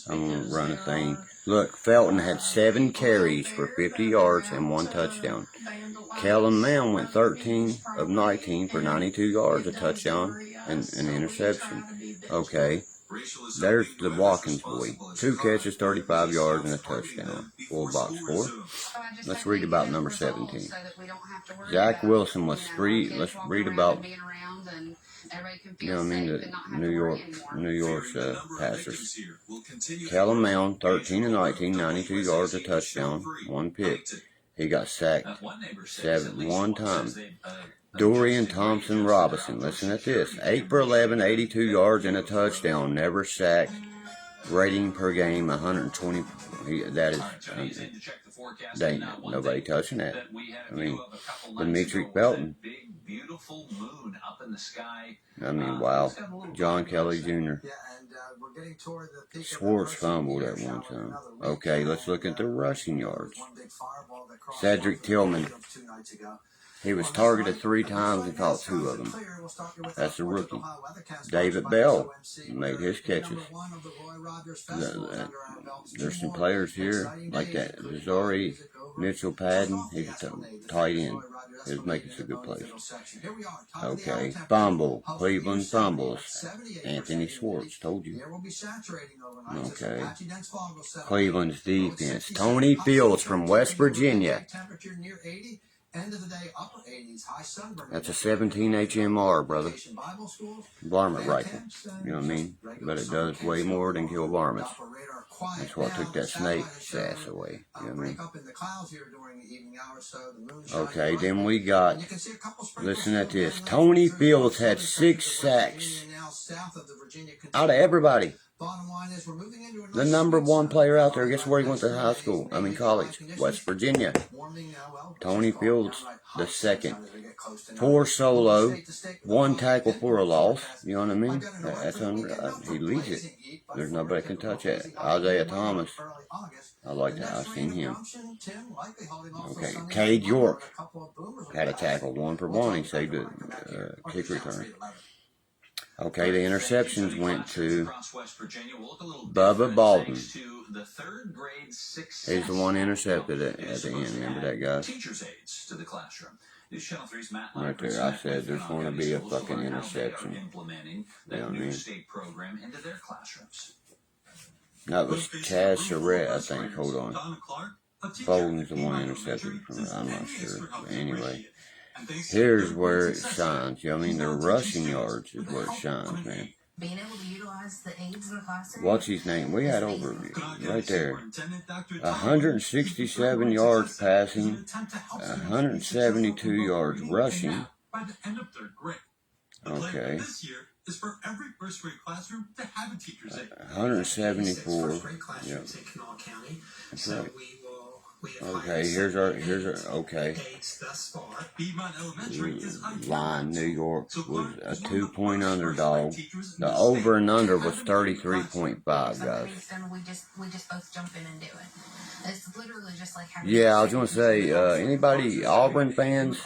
I'm going to run a thing. Look, Felton had 7 carries for 50 yards and 1 touchdown. Kellen Mound went 13 of 19 for 92 yards, a touchdown, and an interception. Okay, there's the Watkins boy. 2 catches, 35 yards, and a touchdown. Full box score. Let's read about number 17. Zach Wilson was 3. Let's read about, you know what I mean, the New York's passers. Kellen Mound, 13 of 19, 92 yards, a touchdown, 1 pick. He got sacked 1 time. Dorian Thompson Robinson, listen at this. 8 for 11, 82 yards and a touchdown. Never sacked. Rating per game, 120. That is, ain't nobody touching that. I mean, Dimitri Felton. I mean, wow. John Kelly Jr. Schwartz fumbled at one time. Okay, let's look at the rushing yards. Cedric Tillman. He was targeted 3 times and caught 2 of them. That's a rookie. David Bell made his catches. There's some players here like that. Missouri, Mitchell Padden, he's a tight end. He's making some good plays. Okay, fumble. Cleveland fumbles. Anthony Schwartz, told you. Okay. Cleveland's defense. Tony Fields from West Virginia. That's a 17 HMR, brother. Varmint rifle. You know what I mean? But it does way more than kill varmints. That's why I took that snake's ass away. You know what I mean? Okay, then we got, listen at this. Tony Fields had 6 sacks out of everybody. The number 1 player out there, guess where he went to high school? College. West Virginia. Tony Fields, the second. 4 solo, 1 tackle for a loss. You know what I mean? That's he leads it. There's nobody can touch that. Isaiah Thomas. I like that. I've seen him. Okay. Cade York had a tackle 1 for 1. He saved a kick return. Okay, the interceptions went to Bubba Baldwin. He's the one intercepted at the end. Remember that guy? Right there, I said there's going to be a fucking interception. You know what I mean? That was Chaz Surratt, I think. Hold on. Baldwin's the one intercepted from it. I'm not sure. But anyway. Here's where it shines. You know what I mean? Their rushing yards is where it shines, man. Being able to utilize the aids in the classroom. What's his name? We had over right there. 167 yards passing, 172 yards rushing. Okay. 174. Yeah. That's right. Okay, here's our, okay. Line, New York was a 2-point underdog. The over and under was 33.5, guys. We just both jump in and do it. It's literally just like having. Yeah, I was going to say, anybody Auburn fans,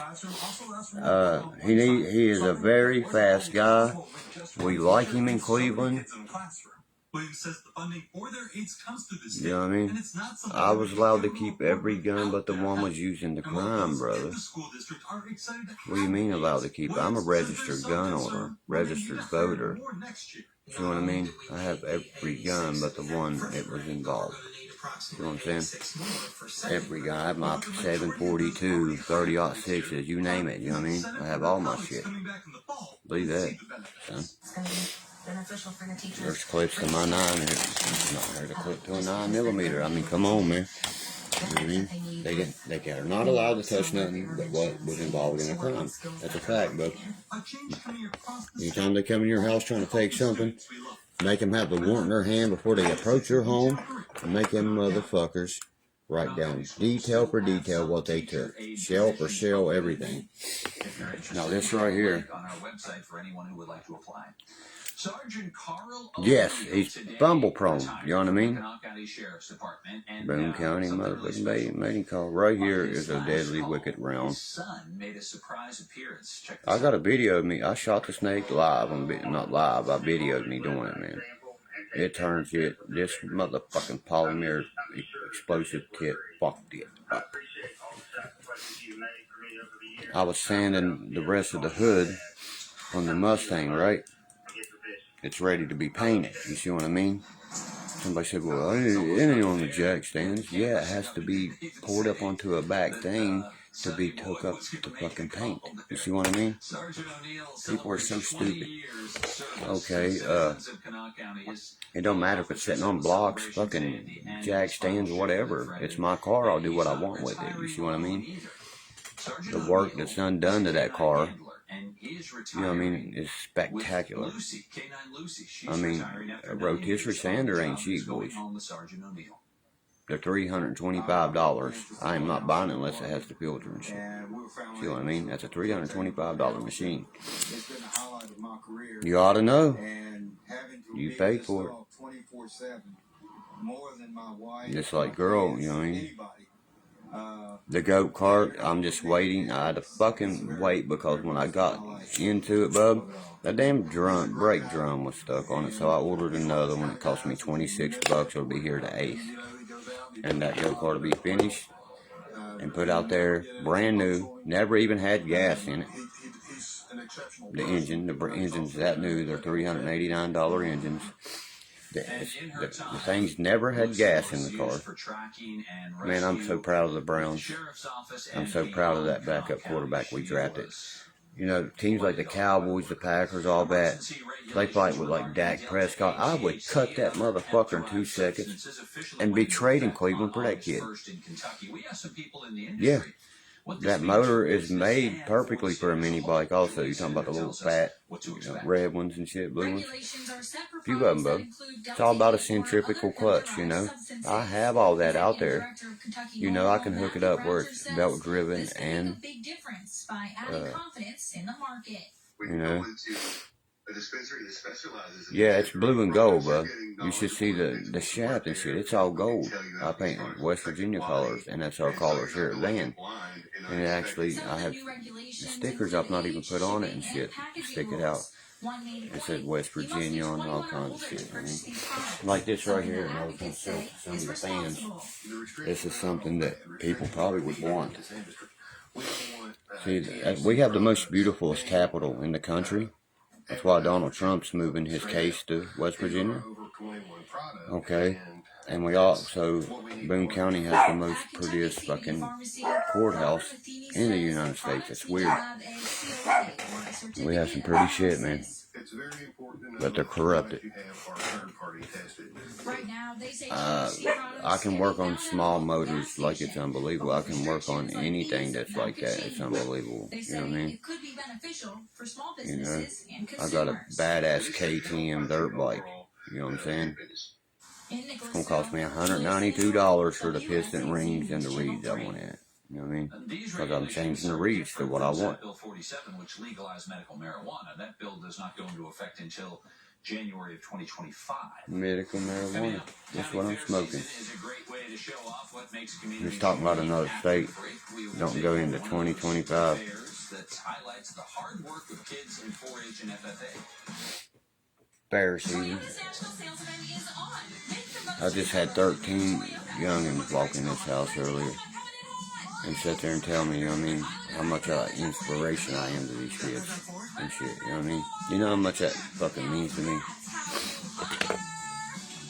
he is a very fast guy. We like him in Cleveland. You know what I mean? I was allowed to keep every gun but the one was used in the crime, brother. What do you mean allowed to keep it? I'm a registered gun owner, registered voter. You know what I mean? I have every gun but the one it was involved. You know what I'm saying? Every gun. I have my 7.42, 30-06s, you name it. You know what I mean? I have all my shit. Believe that, son. Beneficial for the teachers. There's clips to my 9. There's a clip to a 9mm. I mean, come on, man. You know what I mean? They are not allowed to touch nothing but what was involved in a crime. That's a fact, but anytime they come in your house trying to take something, make them have the warrant in their hand before they approach your home, and make them motherfuckers write down detail for detail what they took. Shell for shell, everything. Now this right here. Sergeant Carl Yes, O'Neill he's today fumble prone. retired You know what I from the mean? Kanawha County Sheriff's Department, and Boone now County something really special. mating call. Right here On his is a last deadly call, wicked round. his son made a surprise appearance. Check this I got out. a video of me. I shot the snake live. Not live. I videoed me doing it, man. It turns it. This motherfucking polymer explosive kit fucked it up. I was sanding the rest of the hood on the Mustang, right? It's ready to be painted. You see what I mean? Somebody said, well, it ain't on the jack stands. Yeah, it has to be poured up onto a back thing to be took up to fucking paint. You see what I mean? People are so stupid. Okay, it don't matter if it's sitting on blocks, fucking jack stands, whatever. It's my car, I'll do what I want with it. You see what I mean? The work that's done to that car, you know what I mean, is spectacular. I mean, a rotisserie sander ain't cheap, boys. They're $325. I am not buying it unless it has the filter and shit. See what I mean? That's a $325 machine. You ought to know. You pay for it. Just like girl, you know what I mean? The goat cart, I'm just waiting. I had to fucking wait because when I got into it, bub, that damn brake drum was stuck on it. So I ordered another one. It cost me $26. It'll be here the 8th. And that goat cart will be finished and put out there brand new. Never even had gas in it. The engine's that new. They're $389 engines. The things never had gas in the car. Man, I'm so proud of the Browns. I'm so proud of that backup quarterback we drafted. You know, teams like the Cowboys, the Packers, all that, they fight with like Dak Prescott. I would cut that motherfucker in 2 seconds and be trading Cleveland for that kid. Yeah. That motor is made perfectly for a mini bike also. You're talking about the little fat, red ones and shit, blue ones. A few of them, bub. It's all about a centrifugal clutch, you know. I have all that out there. You know, I can hook it up where it's belt driven and, you know. Yeah, it's blue and gold, bub. You should see the shaft and shit. It's all gold. I paint West Virginia colors, and that's our colors here at Van. And it actually, I have the stickers I've not even put on it and shit to stick it out. It said West Virginia and all kinds of shit. I mean, like this right here, and I was going to show some of the fans. This is something that people probably would want. See, we have the most beautifulest capital in the country. That's why Donald Trump's moving his case to West Virginia. Okay. And we also, Boone County has the most prettiest fucking courthouse in the United States. It's weird. We have some pretty shit, man. But they're corrupted. I can work on small motors like it's unbelievable. I can work on anything that's like that. It's unbelievable. You know what I mean? You know, I got a badass KTM dirt bike. You know what I'm saying? It's going to cost me $192 for the piston rings and the reeds I want in it. You know what I mean? Because I'm changing the reeds to what I want. Bill 47, which legalized medical marijuana. That bill does not go into effect until January of 2025. Medical marijuana. That's what I'm smoking. Just talking about another state. Don't go into 2025. That highlights the hard work of kids in 4-H and FFA. Fair season. I just had 13 youngins walk in this house earlier and sit there and tell me, you know what I mean, how much inspiration I am to these kids and shit, you know what I mean? You know how much that fucking means to me?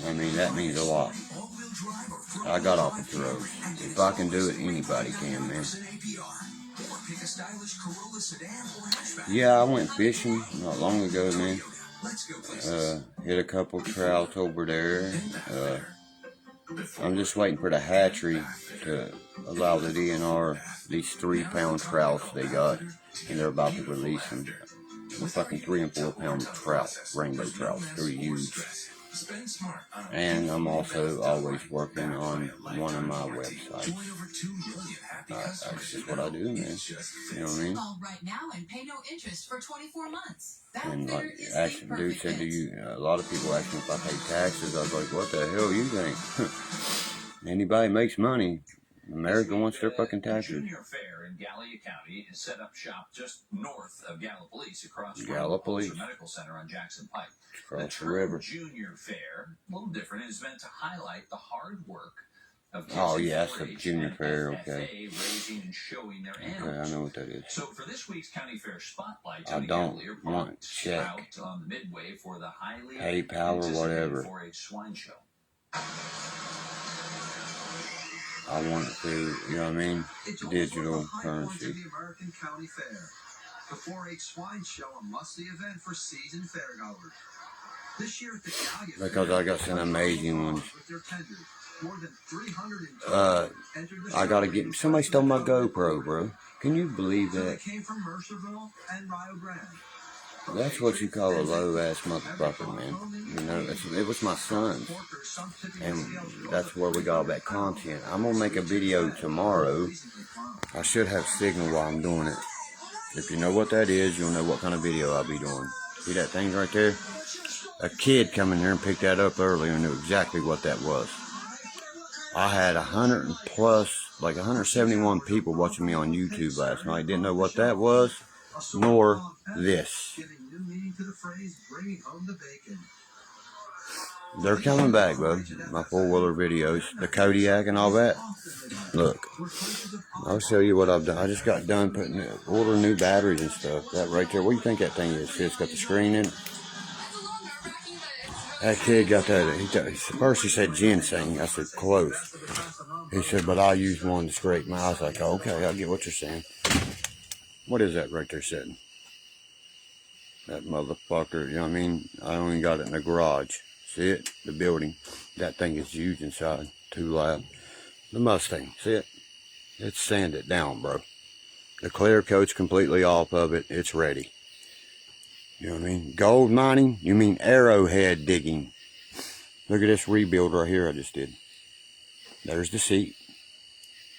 I mean, that means a lot. I got off the road. If I can do it, anybody can, man. Yeah, I went fishing not long ago, man. Hit a couple trouts over there. I'm just waiting for the hatchery to allow the DNR these 3-pound trouts they got, and they're about to release them. The fucking 3 and 4 pound trout, rainbow trouts. They're huge. Spend smart on a And I'm also always working on one of my websites. Join over 2 million happy customers. That's just what I do, man. It's just You know what I mean? Call right now and pay no interest for 24 months. That And figure like, is actually, a dude perfect said, do fit. you? A lot of people ask me if I pay taxes. I was like, what the hell you think? Anybody makes money. America wants their fucking taxes. Junior Fair in Gallia County has set up shop just north of Gallipolis, across from Gallipolis. the Medical Center on Jackson Pike. Across the term river. Junior Fair, a little different, is meant to highlight the hard work of kids Oh in yeah, that's the 4-H Junior and Fair, FFA okay. raising and showing their Okay, animals. I know what that is. So for this week's County Fair Spotlight, I Tony don't Cavalier want parked check. out on the midway for the highly PayPal or anticipated whatever. 4-H swine show. I want it through, you know what I mean? Digital currency. The American County Fair. The 4-H Swine Show, a must-see event for seasoned fairgoers. This year at the Gallia Because I got some amazing ones. with their tenders. More than 300 entered the I gotta get, somebody stole my GoPro, bro. Can you believe So they that? came from Mercerville and Rio Grande. That's what you call a low-ass motherfucker, man. You know, it was my son's. And that's where we got all that content. I'm gonna make a video tomorrow. I should have signal while I'm doing it. If you know what that is, you'll know what kind of video I'll be doing. See that thing right there? A kid come in here and picked that up earlier and knew exactly what that was. I had 100 and plus, like 171 people watching me on YouTube last night. Didn't know what that was, nor this. Giving new meaning to the phrase, bringing home the bacon. They're coming back, bud. My four-wheeler videos, the Kodiak and all that. Look, I'll show you what I've done. I just got done ordering new batteries and stuff. That right there, what do you think that thing is? See, it's got the screen in it. That kid got that. First he said ginseng. I said close. He said, but I use one to scrape my. I was like, okay, I get what you're saying. What is that right there sitting? That motherfucker, you know what I mean? I only got it in the garage. See it? The building. That thing is huge inside. Too loud. The Mustang. See it? It's sanded down, bro. The clear coat's completely off of it. It's ready. You know what I mean? Gold mining? You mean arrowhead digging. Look at this rebuild right here I just did. There's the seat.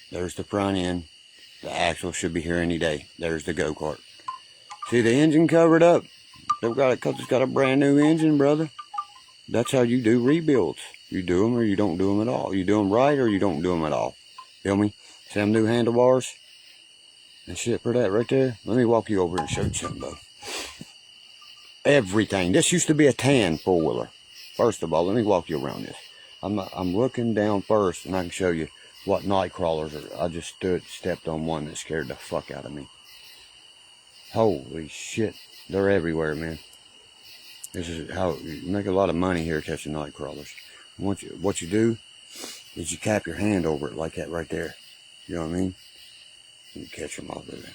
There's the front end. The axle should be here any day. There's the go-kart. See the engine covered up? They've got it because it's got a brand new engine, brother. That's how you do rebuilds. You do them or you don't do them at all. You do them right or you don't do them at all. Feel me? See them new handlebars? And shit for that right there? Let me walk you over and show you something, though. Everything. This used to be a tan four-wheeler. First of all, let me walk you around this. I'm looking down first and I can show you what night crawlers are. I just stepped on one that scared the fuck out of me. Holy shit. They're everywhere, man. This is how you make a lot of money here catching night crawlers. What you do is you cap your hand over it like that right there. You know what I mean? You catch them off of there.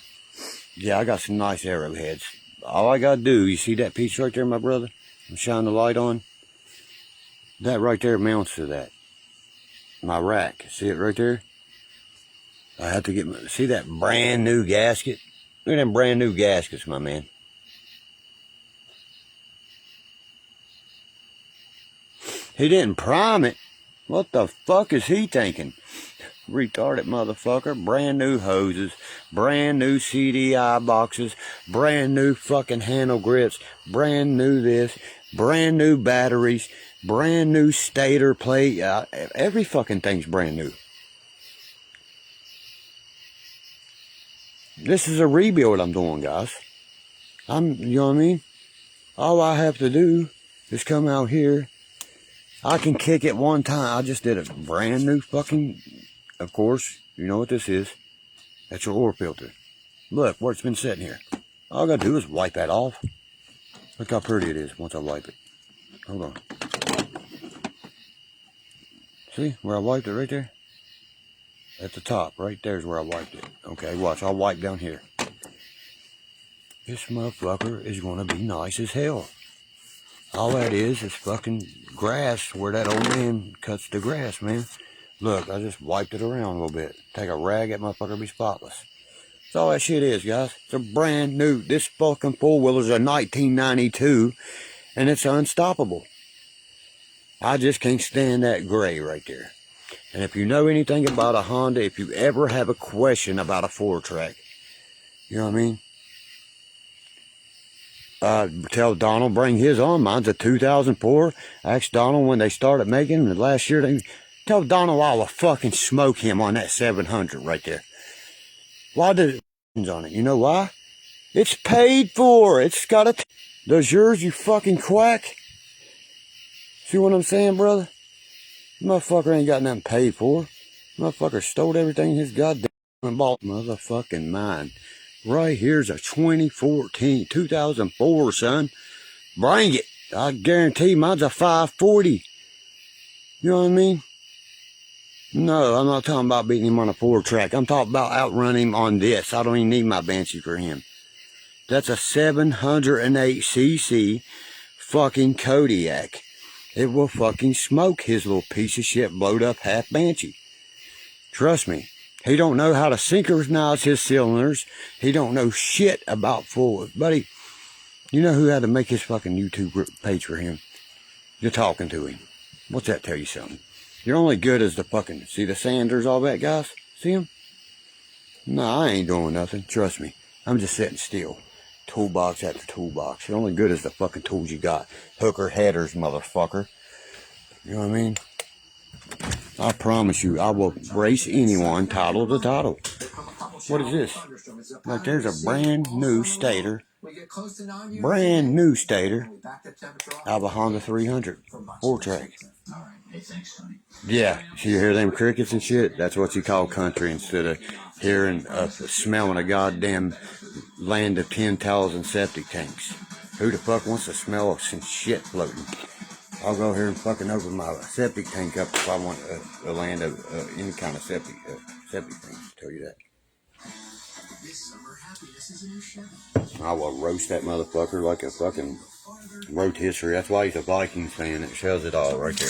Yeah, I got some nice arrowheads. All I gotta do, you see that piece right there, my brother? I'm shining the light on. That right there mounts to that. My rack. See it right there? I have to get see that brand new gasket? Look at them brand new gaskets, my man. He didn't prime it. What the fuck is he thinking? Retarded motherfucker. Brand new hoses, brand new CDI boxes, brand new fucking handle grips, brand new this, brand new batteries, brand new stator plate. Every fucking thing's brand new. This is a rebuild I'm doing, guys. You know what I mean? All I have to do is come out here. I can kick it one time. I just did a brand new fucking, of course, you know what this is. That's your oil filter. Look where it's been sitting here. All I gotta do is wipe that off. Look how pretty it is once I wipe it. Hold on. See where I wiped it right there? At the top, right there's where I wiped it. Okay, watch, I'll wipe down here. This motherfucker is gonna be nice as hell. All that is fucking grass where that old man cuts the grass, man. Look, I just wiped it around a little bit. Take a rag, that motherfucker be spotless. That's all that shit is, guys. It's a brand new, this fucking four-wheeler's a 1992, and it's unstoppable. I just can't stand that gray right there. And if you know anything about a Honda, if you ever have a question about a 4-track, you know what I mean? Tell Donald bring his on. Mine's a 2004. I asked Donald when they started making them last year. Tell Donald I will fucking smoke him on that 700 right there. Why does it on it? You know why? It's paid for. It's got a... Does yours, you fucking quack? See what I'm saying, brother? Motherfucker ain't got nothing paid for. Motherfucker stole everything his goddamn and bought motherfucking mine. Right here's a 2004, son. Bring it. I guarantee mine's a 540. You know what I mean? No, I'm not talking about beating him on a 4-track. I'm talking about outrunning him on this. I don't even need my Banshee for him. That's a 708cc fucking Kodiak. It will fucking smoke his little piece of shit blowed up half Banshee. Trust me. He don't know how to synchronize his cylinders. He don't know shit about forward. Buddy, you know who had to make his fucking YouTube page for him? You're talking to him. What's that tell you something? You're only good as the fucking... See the Sanders, all that, guys? See him? No, I ain't doing nothing. Trust me. I'm just sitting still. Toolbox after toolbox. You're only good as the fucking tools you got. Hooker headers, motherfucker. You know what I mean? I promise you, I will race anyone title to title. What is this? Like there's a brand new stator. Brand new stator. Out of a Honda 300. 4-track. Yeah, so you hear them crickets and shit? That's what you call country instead of hearing, smelling a goddamn land of 10,000 septic tanks. Who the fuck wants to smell some shit floating? I'll go here and fucking open my septic tank up if I want a land of any kind of septic tank. I'll tell you that. I will roast that motherfucker like a fucking rotisserie. That's why he's a Vikings fan. It shows it all right there.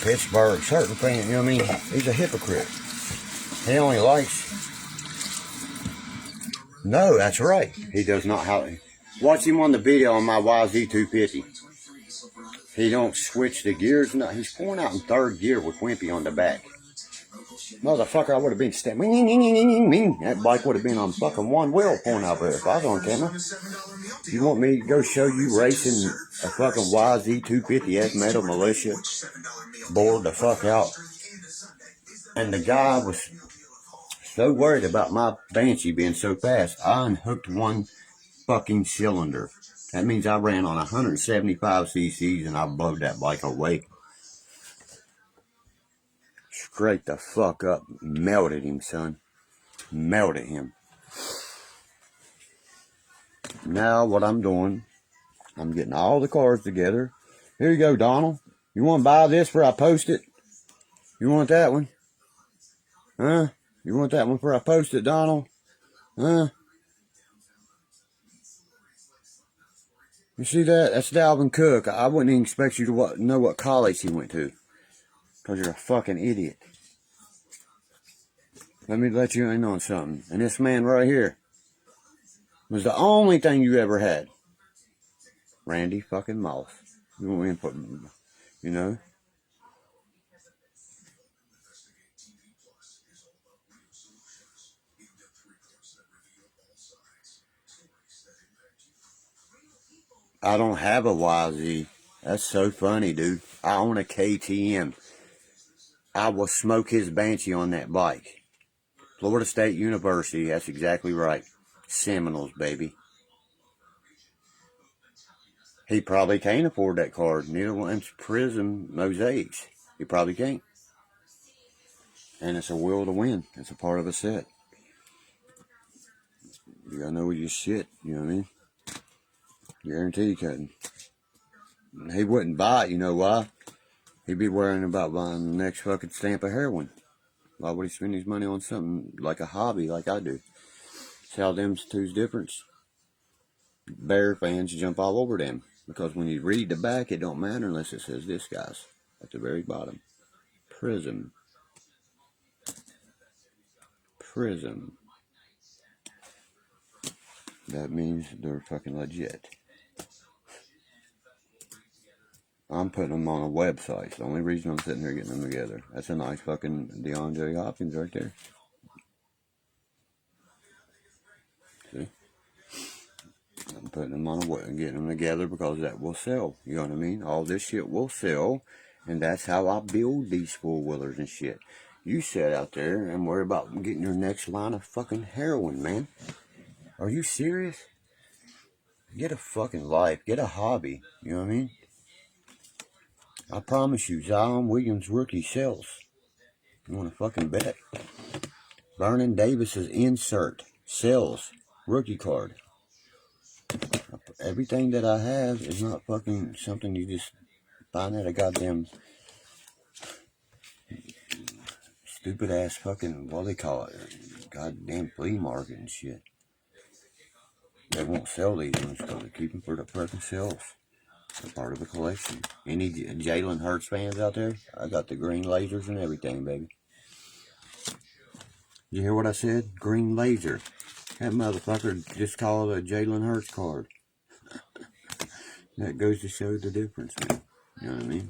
Pittsburgh, certain fan, you know what I mean? He's a hypocrite. He only likes... No, that's right. He does not have... Watch him on the video on my YZ250. He don't switch the gears. No, he's pouring out in 3rd gear with Wimpy on the back. Motherfucker, I would have been standing. That bike would have been on fucking one wheel pouring out there if I was on camera. You want me to go show you racing a fucking YZ250 F-Metal Militia? Bored the fuck out. And the guy was so worried about my Banshee being so fast, I unhooked one fucking cylinder. That means I ran on 175 cc's and I blowed that bike away. Straight the fuck up. Melted him, son. Melted him. Now what I'm doing, I'm getting all the cars together. Here you go, Donald. You want to buy this before I post it? You want that one? Huh? You want that one before I post it, Donald? Huh? You see that? That's Dalvin Cook. I wouldn't even expect you to know what college he went to. Because you're a fucking idiot. Let me let you in on something. And this man right here was the only thing you ever had. Randy fucking Moss. You want me to put, you know? I don't have a YZ. That's so funny, dude. I own a KTM. I will smoke his Banshee on that bike. Florida State University, that's exactly right. Seminoles, baby. He probably can't afford that car. Neither one's Prism Mosaics. He probably can't. And it's a will to win. It's a part of a set. You gotta know your shit, you know what I mean? Guarantee you couldn't. He wouldn't buy it, you know why? He'd be worrying about buying the next fucking stamp of heroin. Why would he spend his money on something like a hobby like I do? See how them two's difference? Bear fans jump all over them. Because when you read the back, it don't matter unless it says this, guys. At the very bottom. Prism. Prism. That means they're fucking legit. I'm putting them on a website. It's the only reason I'm sitting here getting them together. That's a nice fucking DeAndre Hopkins right there. See? I'm putting them on a web and getting them together because that will sell. You know what I mean? All this shit will sell. And that's how I build these four-wheelers and shit. You sit out there and worry about getting your next line of fucking heroin, man. Are you serious? Get a fucking life. Get a hobby. You know what I mean? I promise you, Zion Williams rookie sells. You want to fucking bet? Vernon Davis's insert sells. Rookie card. Everything that I have is not fucking something you just find at a goddamn stupid ass fucking, what do they call it? Goddamn flea market and shit. They won't sell these ones because they keep them for the fucking shelves. They're part of the collection. Any Jalen Hurts fans out there? I got the green lasers and everything, baby. You hear what I said? Green laser. That motherfucker just called it a Jalen Hurts card. That goes to show the difference, man. You know what I mean?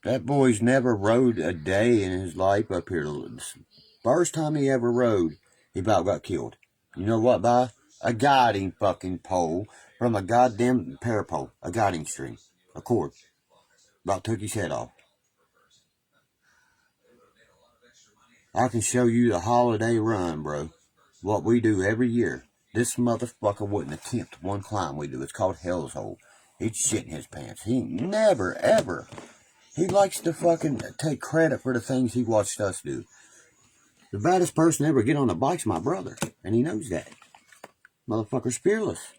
That boy's never rode a day in his life up here. First time he ever rode, he about got killed. You know what, by? A guiding fucking pole from a goddamn parapole. A guiding string. A cord. About took his head off. I can show you the holiday run, bro. What we do every year. This motherfucker wouldn't attempt one climb we do. It's called Hell's Hole. He'd shit in his pants. He never, ever. He likes to fucking take credit for the things he watched us do. The baddest person ever get on a bike's my brother. And he knows that. Motherfucker's fearless.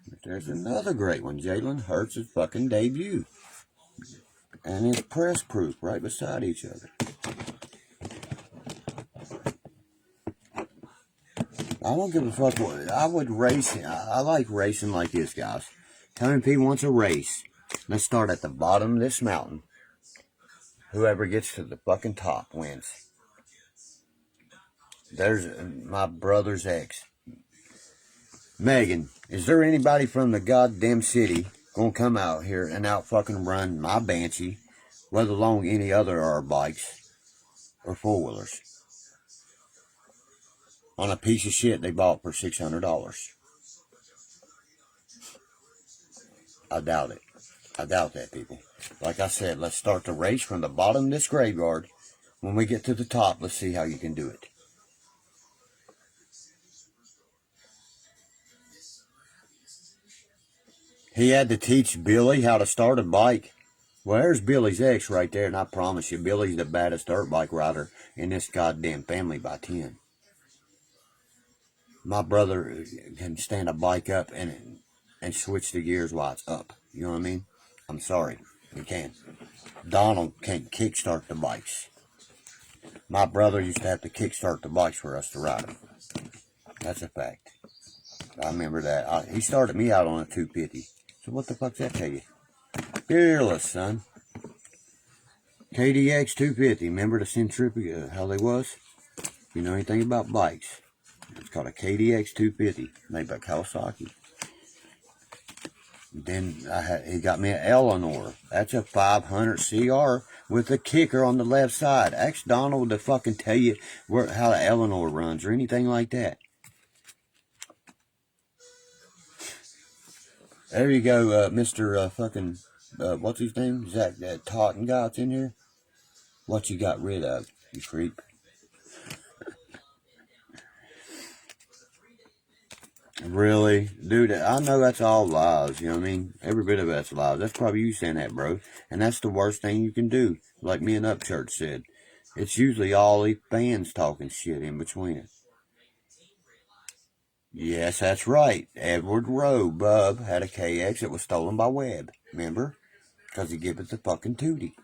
But there's another great one. Jalen Hurts' fucking debut. And it's press proof right beside each other. I don't give a fuck what. I would race. I like racing like this, guys. Tony P wants a race. Let's start at the bottom of this mountain. Whoever gets to the fucking top wins. There's my brother's ex. Megan, is there anybody from the goddamn city gonna come out here and out fucking run my Banshee, let alone any other of our bikes or four-wheelers, on a piece of shit they bought for $600? I doubt it. I doubt that, people. Like I said, let's start the race from the bottom of this graveyard. When we get to the top, let's see how you can do it. He had to teach Billy how to start a bike. Well, there's Billy's ex right there, and I promise you, Billy's the baddest dirt bike rider in this goddamn family by 10. My brother can stand a bike up and switch the gears while it's up. You know what I mean? I'm sorry, he can. Donald can't kickstart the bikes. My brother used to have to kickstart the bikes for us to ride them. That's a fact. I remember that. He started me out on a 250. So what the fuck's that tell you? Fearless, son. KDX 250. Remember the Centrifuga, how they was? If you know anything about bikes, it's called a KDX 250, made by Kawasaki. Then he got me an Eleanor. That's a 500 CR with a kicker on the left side. Ask Donald to fucking tell you how the Eleanor runs or anything like that. There you go, Mr. Fucking, what's his name? Zach, that Totten guy's in here. What you got rid of, you creep? Really? Dude, I know that's all lies, you know what I mean? Every bit of that's lies. That's probably you saying that, bro. And that's the worst thing you can do. Like me and Upchurch said. It's usually all these fans talking shit in between it. Yes, that's right. Edward Rowe, Bub, had a KX that was stolen by Webb. Remember? Because he gave it to fucking Tootie.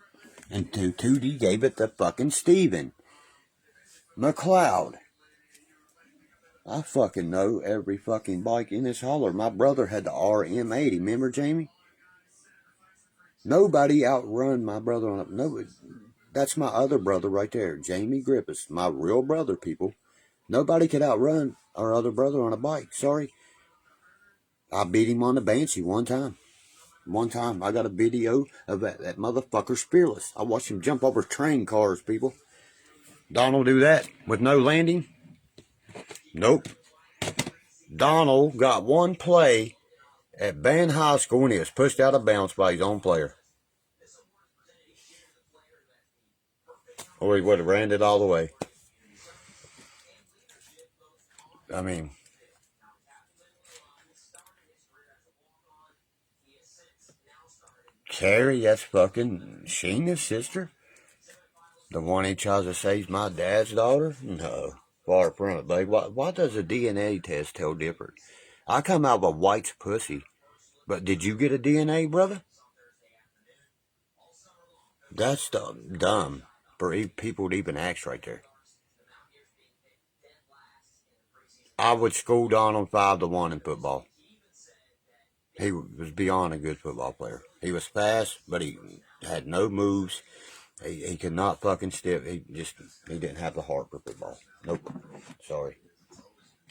And Tootie gave it to fucking Steven McLeod. I fucking know every fucking bike in this holler. My brother had the RM80. Remember, Jamie? Nobody outrun my brother on it. Nobody. That's my other brother right there, Jamie Griffiths. My real brother, people. Nobody could outrun our other brother on a bike. Sorry. I beat him on the Banshee one time. One time, I got a video of that motherfucker spearless. I watched him jump over train cars, people. Donald do that with no landing? Nope. Donald got one play at Band High School and he was pushed out of bounds by his own player. Or he would have ran it all the way. I mean, Carrie, that's fucking Sheena's sister. The one he tries to say is my dad's daughter? No. Far from it, babe. Why does a DNA test tell different? I come out of a white's pussy. But did you get a DNA, brother? That's dumb for people to even ask right there. I would school Donald 5-1 in football. He was beyond a good football player. He was fast, but he had no moves. He could not fucking step. He didn't have the heart for football. Nope. Sorry.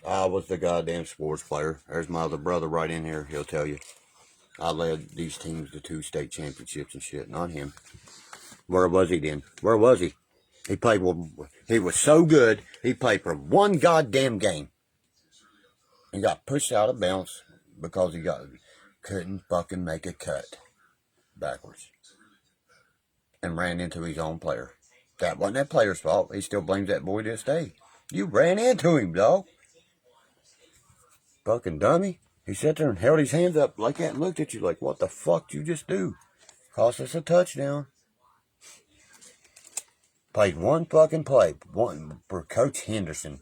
I was the goddamn sports player. There's my other brother right in here. He'll tell you. I led these teams to 2 state championships and shit. Not him. Where was he then? Where was he? He played. He was so good. He played for 1 goddamn game. He got pushed out of bounds because he couldn't fucking make a cut backwards and ran into his own player. That wasn't that player's fault. He still blames that boy to this day. You ran into him, dog. Fucking dummy. He sat there and held his hands up like that and looked at you like, what the fuck did you just do? Cost us a touchdown. Played 1 fucking play, one for Coach Henderson.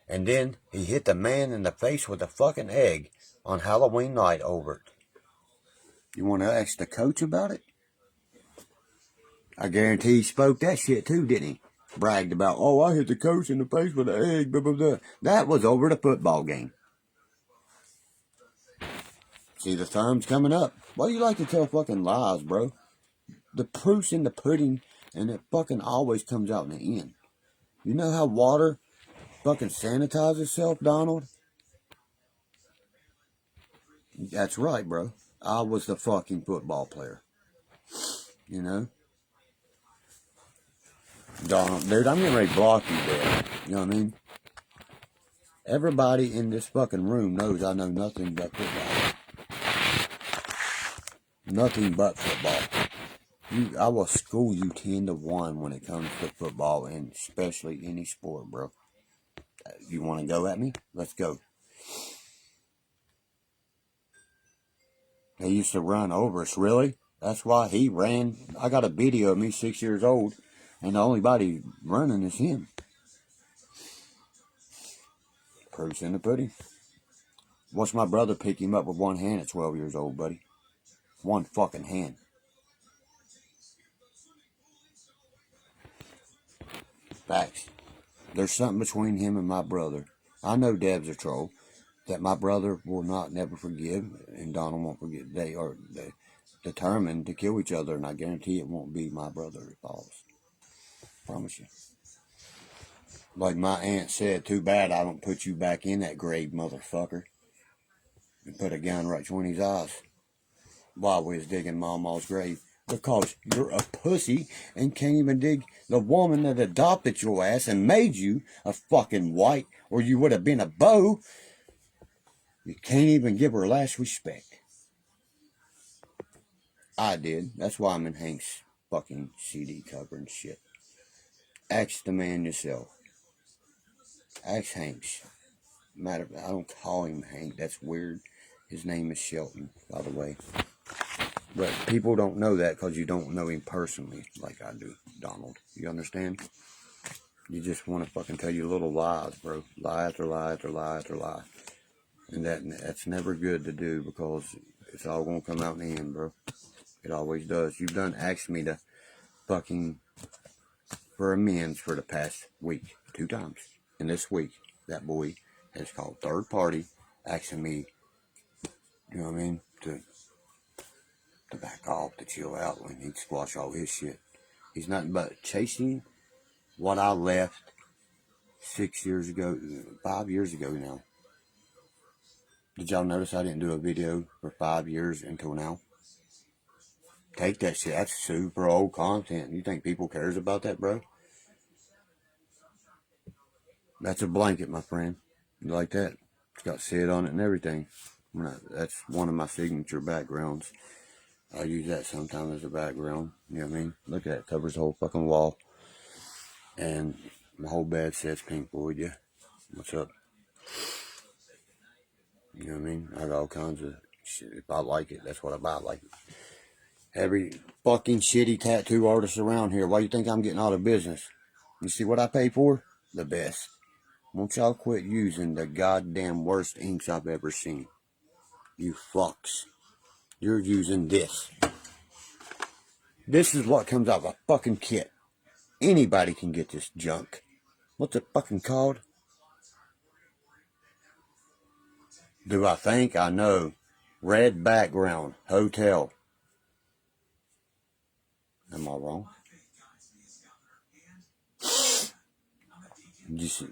And then he hit the man in the face with a fucking egg on Halloween night over it. You want to ask the coach about it? I guarantee he spoke that shit too, didn't he? Bragged about, oh, I hit the coach in the face with an egg, blah, blah, blah. That was over the football game. See, the thumb's coming up. Why do you like to tell fucking lies, bro? The proof's in the pudding, and it fucking always comes out in the end. You know how water fucking sanitizes itself, Donald? That's right, bro. I was the fucking football player. You know? Donald, dude, I'm getting ready to block you, Dad. You know what I mean? Everybody in this fucking room knows I know nothing but football. Nothing but football. I will school you 10-1 when it comes to football, and especially any sport, bro. You want to go at me? Let's go. He used to run over us, really? That's why he ran. I got a video of me 6 years old, and the only body running is him. Proof's in the pudding. Watch my brother pick him up with 1 hand at 12 years old, buddy. 1 fucking hand. Facts. There's something between him and my brother. I know Deb's a troll. That my brother will not never forgive, and Donald won't forgive. They are determined to kill each other, and I guarantee it won't be my brother that falls. Promise you. Like my aunt said, too bad I don't put you back in that grave, motherfucker. And put a gun right between his eyes while we was digging Mama's grave. Because you're a pussy and can't even dig the woman that adopted your ass and made you a fucking white, or you would have been a beau. You can't even give her last respect. I did. That's why I'm in Hank's fucking CD cover and shit. Ask the man yourself. Ask Hank's. Matter, I don't call him Hank. That's weird. His name is Shelton, by the way. But people don't know that because you don't know him personally like I do, Donald. You understand? You just want to fucking tell you little lies, bro. Lie after lie after lie after lie. And that's never good to do because it's all going to come out in the end, bro. It always does. You've done asked me to fucking for amends for the past week 2 times. And this week, that boy has called third party asking me, you know what I mean, to back off, to chill out when he squash all his shit. He's nothing but chasing what I left 6 years ago, 5 years ago now. Did y'all notice I didn't do a video for 5 years until now? Take that shit. That's super old content. You think people cares about that, bro? That's a blanket, my friend. You like that? It's got Sid on it and everything. That's one of my signature backgrounds. I use that sometimes as a background. You know what I mean? Look at that. It covers the whole fucking wall. And my whole bed says pink Floyd, yeah. What's up? You know what I mean? I got all kinds of shit. If I like it, that's what I buy. Like every fucking shitty tattoo artist around here. Why do you think I'm getting out of business? You see what I pay for? The best. Won't y'all quit using the goddamn worst inks I've ever seen? You fucks. You're using this. This is what comes out of a fucking kit. Anybody can get this junk. What's it fucking called? Do I think I know? Red background. Hotel. Am I wrong? Just,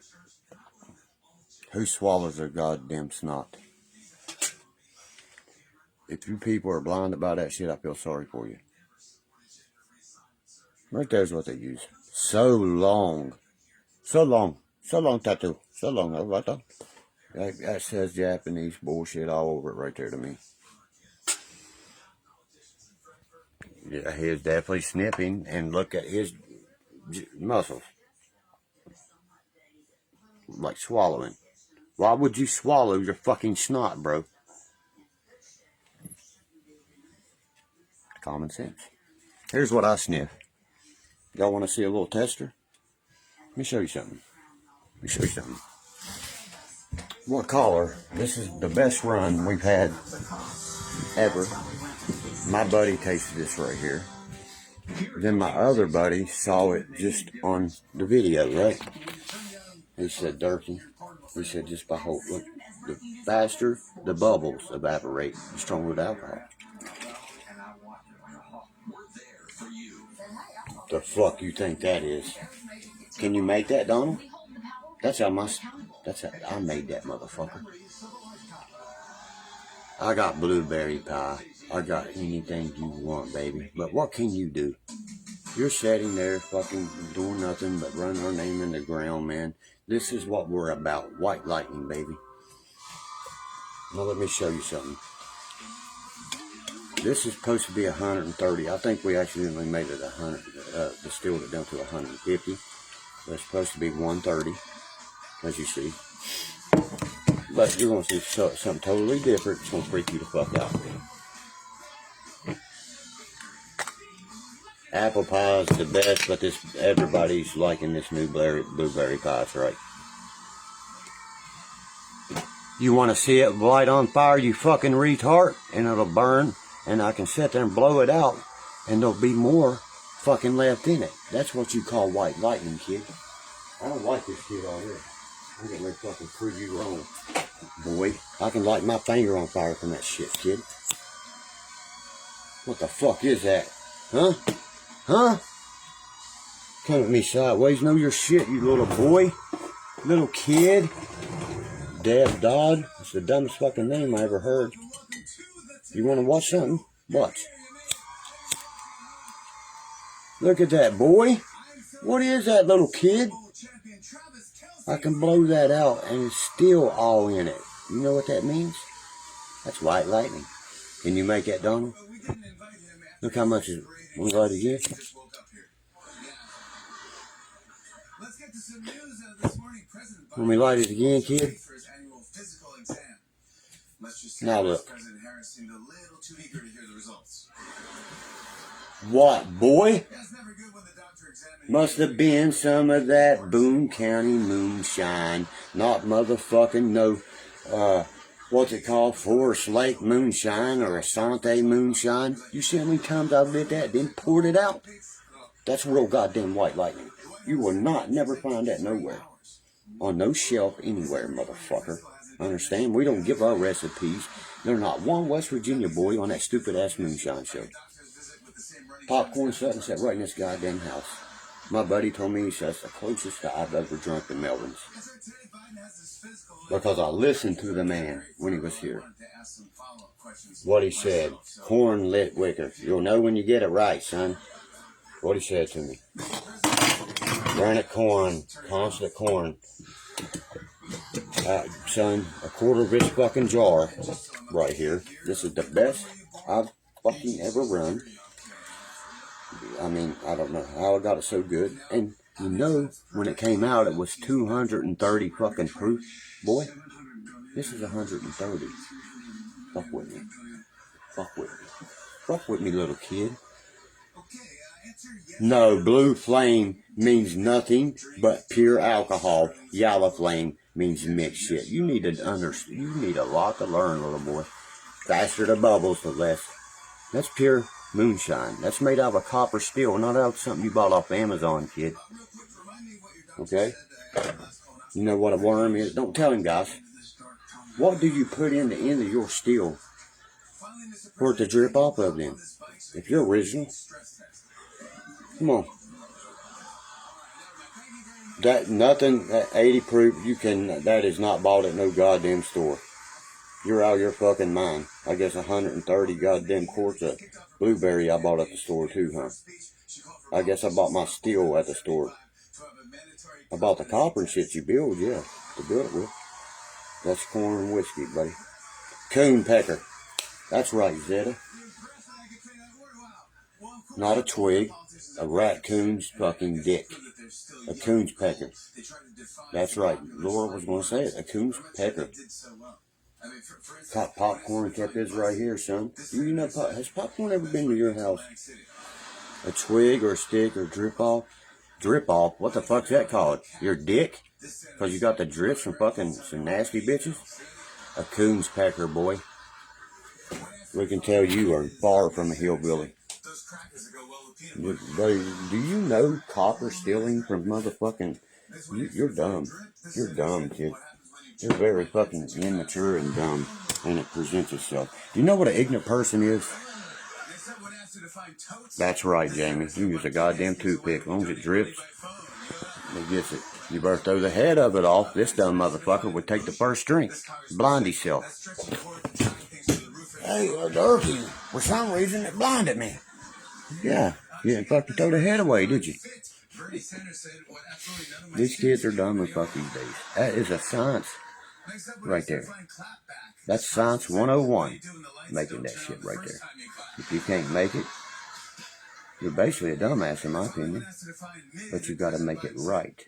who swallows their goddamn snot? If you people are blinded by that shit, I feel sorry for you. Right there's what they use. So long. So long. So long tattoo. So long. Right there. That says Japanese bullshit all over it right there to me. Yeah, he's definitely snipping, and look at his muscles. Like swallowing. Why would you swallow your fucking snot, bro? Common sense. Here's what I sniff. Y'all want to see a little tester? Let me show you something. What collar? This is the best run we've had ever. My buddy tasted this right here. Then my other buddy saw it just on the video, right? He said, Derkie, he said, just by hope, look, the faster the bubbles evaporate, the stronger the alcohol. The fuck you think that is? Can you make that, Donald? That's how I made that motherfucker. I got blueberry pie. I got anything you want, baby. But what can you do? You're sitting there fucking doing nothing but running our name in the ground, man. This is what we're about. White lightning, baby. Now let me show you something. This is supposed to be 130. I think we accidentally made it 100, distilled it down to 150. But it's supposed to be 130, as you see. But you're going to see something totally different. It's going to freak you the fuck out. Apple pie is the best, but everybody's liking this new blueberry pie, that's right. You want to see it light on fire, you fucking retard, and it'll burn, and I can sit there and blow it out, and there'll be more fucking left in it. That's what you call white lightning, kid. I don't like this shit already. I'm getting ready to fucking prove you wrong, boy. I can light my finger on fire from that shit, kid. What the fuck is that? Huh? Huh? Come at me sideways. Know your shit, you little boy. Little kid. Deb Dodd. That's the dumbest fucking name I ever heard. You want to watch something? Watch. Look at that, boy. What is that, little kid? I can blow that out and it's still all in it. You know what that means? That's white lightning. Can you make that, Donald? Look how much is it. Want to light it again? When we light it again, kid? Now look. What, boy? Must have been some of that Boone County moonshine. Not motherfucking no, what's it called? Forest Lake moonshine or Asante moonshine. You see how many times I've lit that, then poured it out? That's real goddamn white lightning. You will never find that nowhere. On no shelf anywhere, motherfucker. Understand? We don't give our recipes. There's not one West Virginia boy on that stupid ass moonshine show. Popcorn sat right in this goddamn house. My buddy told me, he says, the closest that I've ever drunk to Melvin's. Because I listened to the man when he was here. What he said, corn lit wicker. You'll know when you get it right, son. What he said to me. Granite corn, constant corn. Son, a quarter of this fucking jar right here. This is the best I've fucking ever run. I mean, I don't know how I got it so good. And you know, when it came out, it was 230 fucking proof. Boy, this is 130. Fuck with me. Fuck with me. Fuck with me, little kid. No, blue flame means nothing but pure alcohol. Yellow flame means mixed shit. You need to understand. You need a lot to learn, little boy. Faster the bubbles, the less. That's pure moonshine. That's made out of a copper steel, not out of something you bought off Amazon, kid. Okay? You know what a worm is? Don't tell him, guys. What do you put in the end of your steel for it to drip off of them? If you're original, come on. That nothing, that 80 proof, you can, that is not bought at no goddamn store. You're out of your fucking mind. I guess 130 goddamn quarts of blueberry I bought at the store too, huh? I guess I bought my steel at the store. I bought the copper and shit you build, yeah, to build it with. That's corn and whiskey, buddy. Coon pecker. That's right, Zeta. Not a twig. A raccoon's fucking dick. A coon's pecker. That's right. Laura was going to say it. A coon's pecker. Got popcorn kept his right here, son. You know, has popcorn ever been to your house? A twig or a stick or drip off? Drip off? What the fuck's that called? Your dick? Because you got the drips from fucking some nasty bitches? A coon's pecker, boy. We can tell you are far from a hillbilly. Buddy, do you know copper stealing from motherfucking... You're dumb. You're dumb, kid. You're very fucking immature and dumb, and it presents itself. Do you know what an ignorant person is? That's right, Jamie. You use a goddamn toothpick. As long as it drips, it gets it. You better throw the head of it off. This dumb motherfucker would take the first drink. Blind himself. Hey, Derkie, for some reason it blinded me. Yeah, you didn't fucking throw the head away, did you? These kids are dumb as fuck these days. That is a science right there. That's science 101, making that shit right there. If you can't make it, you're basically a dumbass in my opinion. But you gotta make it right.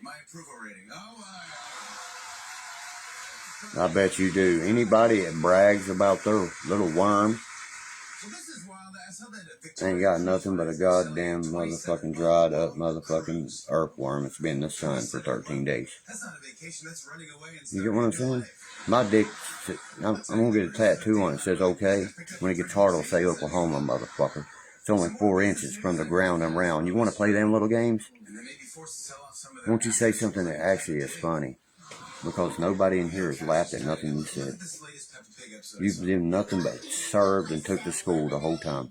I bet you do. Anybody that brags about their little worm ain't got nothing but a goddamn motherfucking dried up motherfucking earthworm that's been in the sun for 13 days. You get what I'm saying? My dick, I'm gonna get a tattoo on it. It says okay. When it gets hard, it'll say Oklahoma, motherfucker. It's only 4 inches from the ground I'm round. You want to play them little games? Won't you say something that actually is funny? Because nobody in here has laughed at nothing you said. You've been nothing but served and took to school the whole time.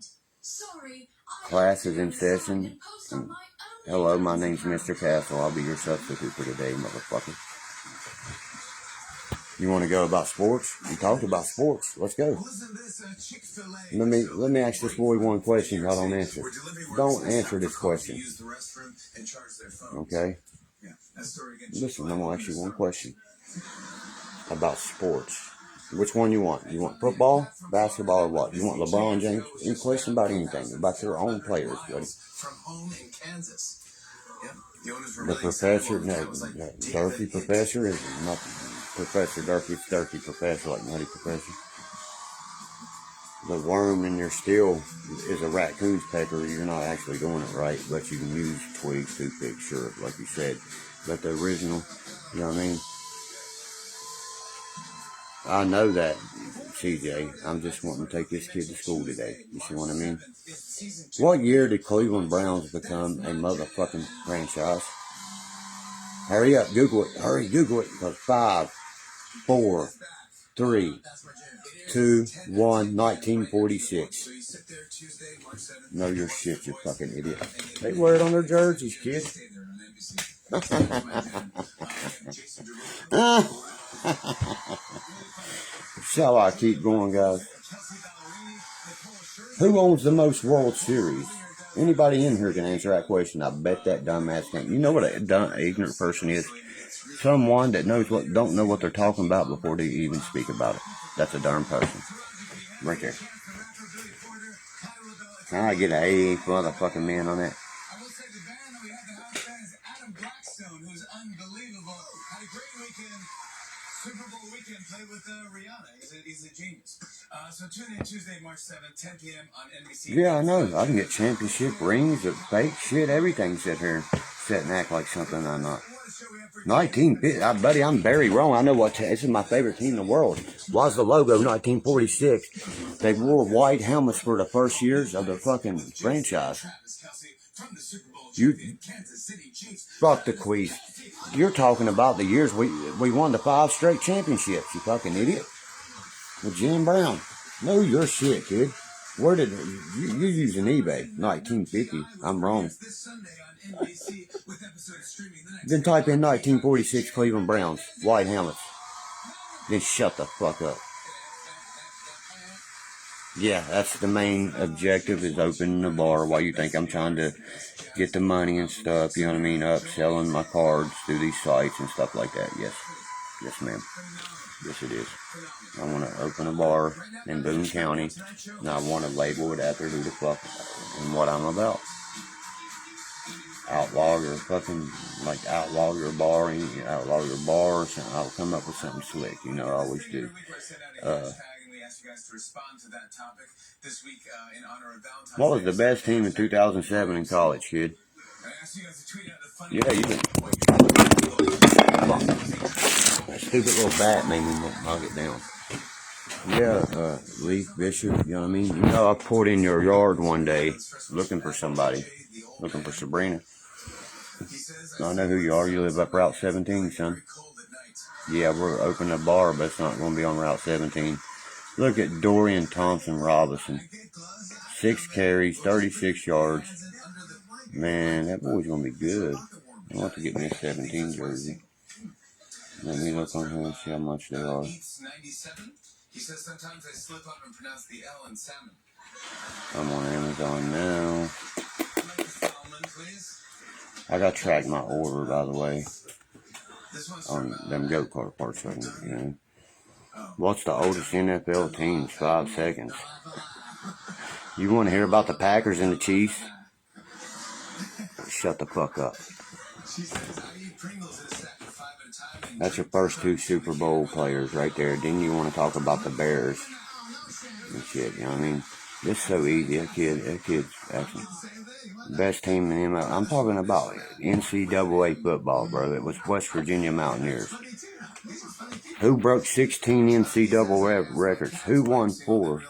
Class is in session. And hello, my name's Mr. Castle. I'll be your substitute for today, motherfucker. You want to go about sports? You talked about sports. Let's go. Let me ask this boy one question. I don't answer. Don't answer this question. Okay? Listen, I'm going to ask you one question about sports. Which one you want? You want football, basketball, or what? You want LeBron James? Any question about anything, about your own players, buddy. The professor, no, Derkie professor is not Professor Derkie, it's Derkie professor, like Nutty Professor. The worm in your steel is a raccoon's pecker. You're not actually doing it right, but you can use twigs, toothpicks, sure, like you said. But the original, you know what I mean? I know that, CJ. I'm just wanting to take this kid to school today. You see what I mean? What year did Cleveland Browns become a motherfucking franchise? Hurry up, Google it. Hurry, Google it. Because 5, 4, 3, 2, 1, 1946. Know your shit, you fucking idiot. They wear it on their jerseys, kid. Shall I keep going, guys? Who owns the most World Series? Anybody in here can answer that question. I bet that dumbass can't. You know what a dumb, ignorant person is? Someone that don't know what they're talking about before they even speak about it. That's a darn person. Right there. Can I get an AA motherfucking man on that? I will say the band that we have in the house band is Adam Blackstone, who's unbelievable. Had a great weekend. Super Bowl weekend, played with Rihanna. He's a genius. So tune in Tuesday, March 7th, 10 p.m. on NBC. Yeah, I know. I can get championship rings, fake shit, everything. Sit here, sit and act like something I'm not. 1950, buddy, I'm very wrong. I know what. This is my favorite team in the world. Why's the logo 1946? They wore white helmets for the first years of the fucking franchise. You fuck the Queef. You're talking about the years we won the 5 straight championships. You fucking idiot. With Jim Brown. Know your shit, kid. Where did you using eBay? 1950. I'm wrong. Then type in 1946 Cleveland Browns, white helmets. Then shut the fuck up. Yeah, that's the main objective, is opening the bar while you think I'm trying to get the money and stuff, you know what I mean, up selling my cards through these sites and stuff like that. Yes. Yes, ma'am. Yes, it is. I want to open a bar in Boone County, and I want to label it after who the fuck and what I'm about. Outlaw your fucking, like, outlaw your bar, or something. I'll come up with something slick, you know, I always do. What was the best team in 2007 in college, kid? Yeah, you can. That stupid little bat made me knock it down. Yeah, Leaf Bishop, you know what I mean? You know, I pulled in your yard one day looking for somebody, looking for Sabrina. I know who you are. You live up Route 17, son. Yeah, we're opening a bar, but it's not going to be on Route 17. Look at Dorian Thompson Robinson. 6 carries, 36 yards. Man, that boy's going to be good. I want to get me a 17 jersey. Let me look on here and see how much they are. He says sometimes I slip up and pronounce the L in salmon. I'm on Amazon now. I got to track my order, by the way, on them goat cart parts, you know. What's the oldest NFL teams? 5 seconds. You want to hear about the Packers and the Chiefs? Shut the fuck up. That's your first 2 Super Bowl players right there. Then you want to talk about the Bears and shit, you know what I mean? It's so easy. That kid's actually best team in the I'm talking about NCAA football, bro. It was West Virginia Mountaineers. Who broke 16 NCAA records? Who won 4?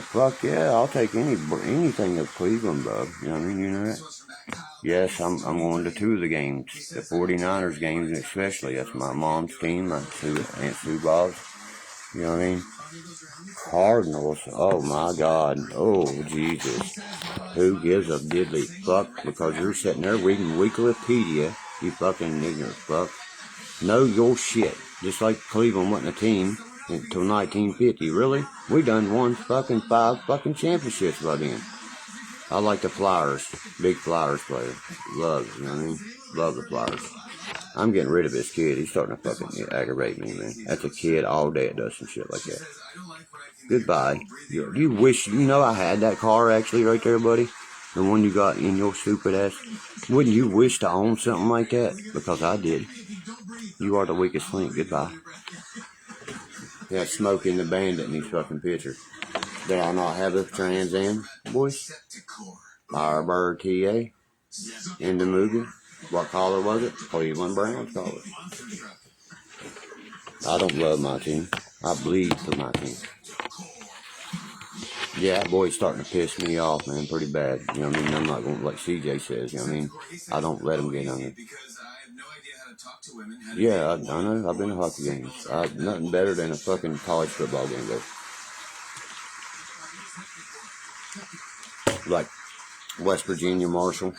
Fuck yeah, I'll take anything of Cleveland, bro. You know what I mean? You know that? Yes, I'm going to 2 of the games. The 49ers games especially. That's my mom's team, Aunt Sue Bob's. You know what I mean? Cardinals. Oh my God. Oh Jesus. Who gives a diddly fuck? Because you're sitting there reading Wikipedia, you fucking ignorant fuck. Know your shit. Just like Cleveland wasn't a team until 1950. Really? We done won fucking 5 fucking championships by then. I like the Flyers. Big Flyers player. Love, you know what I mean? Love the Flyers. I'm getting rid of this kid. He's starting to fucking aggravate me, man. That's a kid all day that does some shit like that. Goodbye. You wish, you know, I had that car actually right there, buddy. The one you got in your stupid ass. Wouldn't you wish to own something like that? Because I did. You are the weakest link. Goodbye. Yeah, Smokey and the Bandit in these fucking pictures. Did I not have a Trans Am, boys? Firebird TA in the movie. What color was it? Cleveland Browns color. I don't love my team. I bleed for my team. Yeah, that boy's starting to piss me off, man, pretty bad. You know what I mean? I'm not going to, like CJ says, you know what I mean? I don't let him get on it. idea how to talk to women. Yeah, I know. I've been to hockey games. Nothing better than a fucking college football game, though. Like West Virginia, Marshall,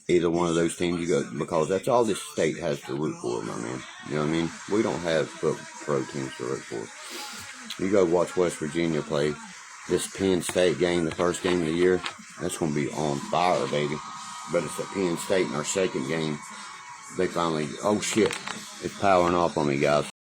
either one of those teams you go, because that's all this state has to root for, my man. You know what I mean? We don't have pro teams to root for. You go watch West Virginia play this Penn State game, the first game of the year, that's going to be on fire, baby. But it's at Penn State in our second game. They finally, oh shit, it's powering off on me, guys.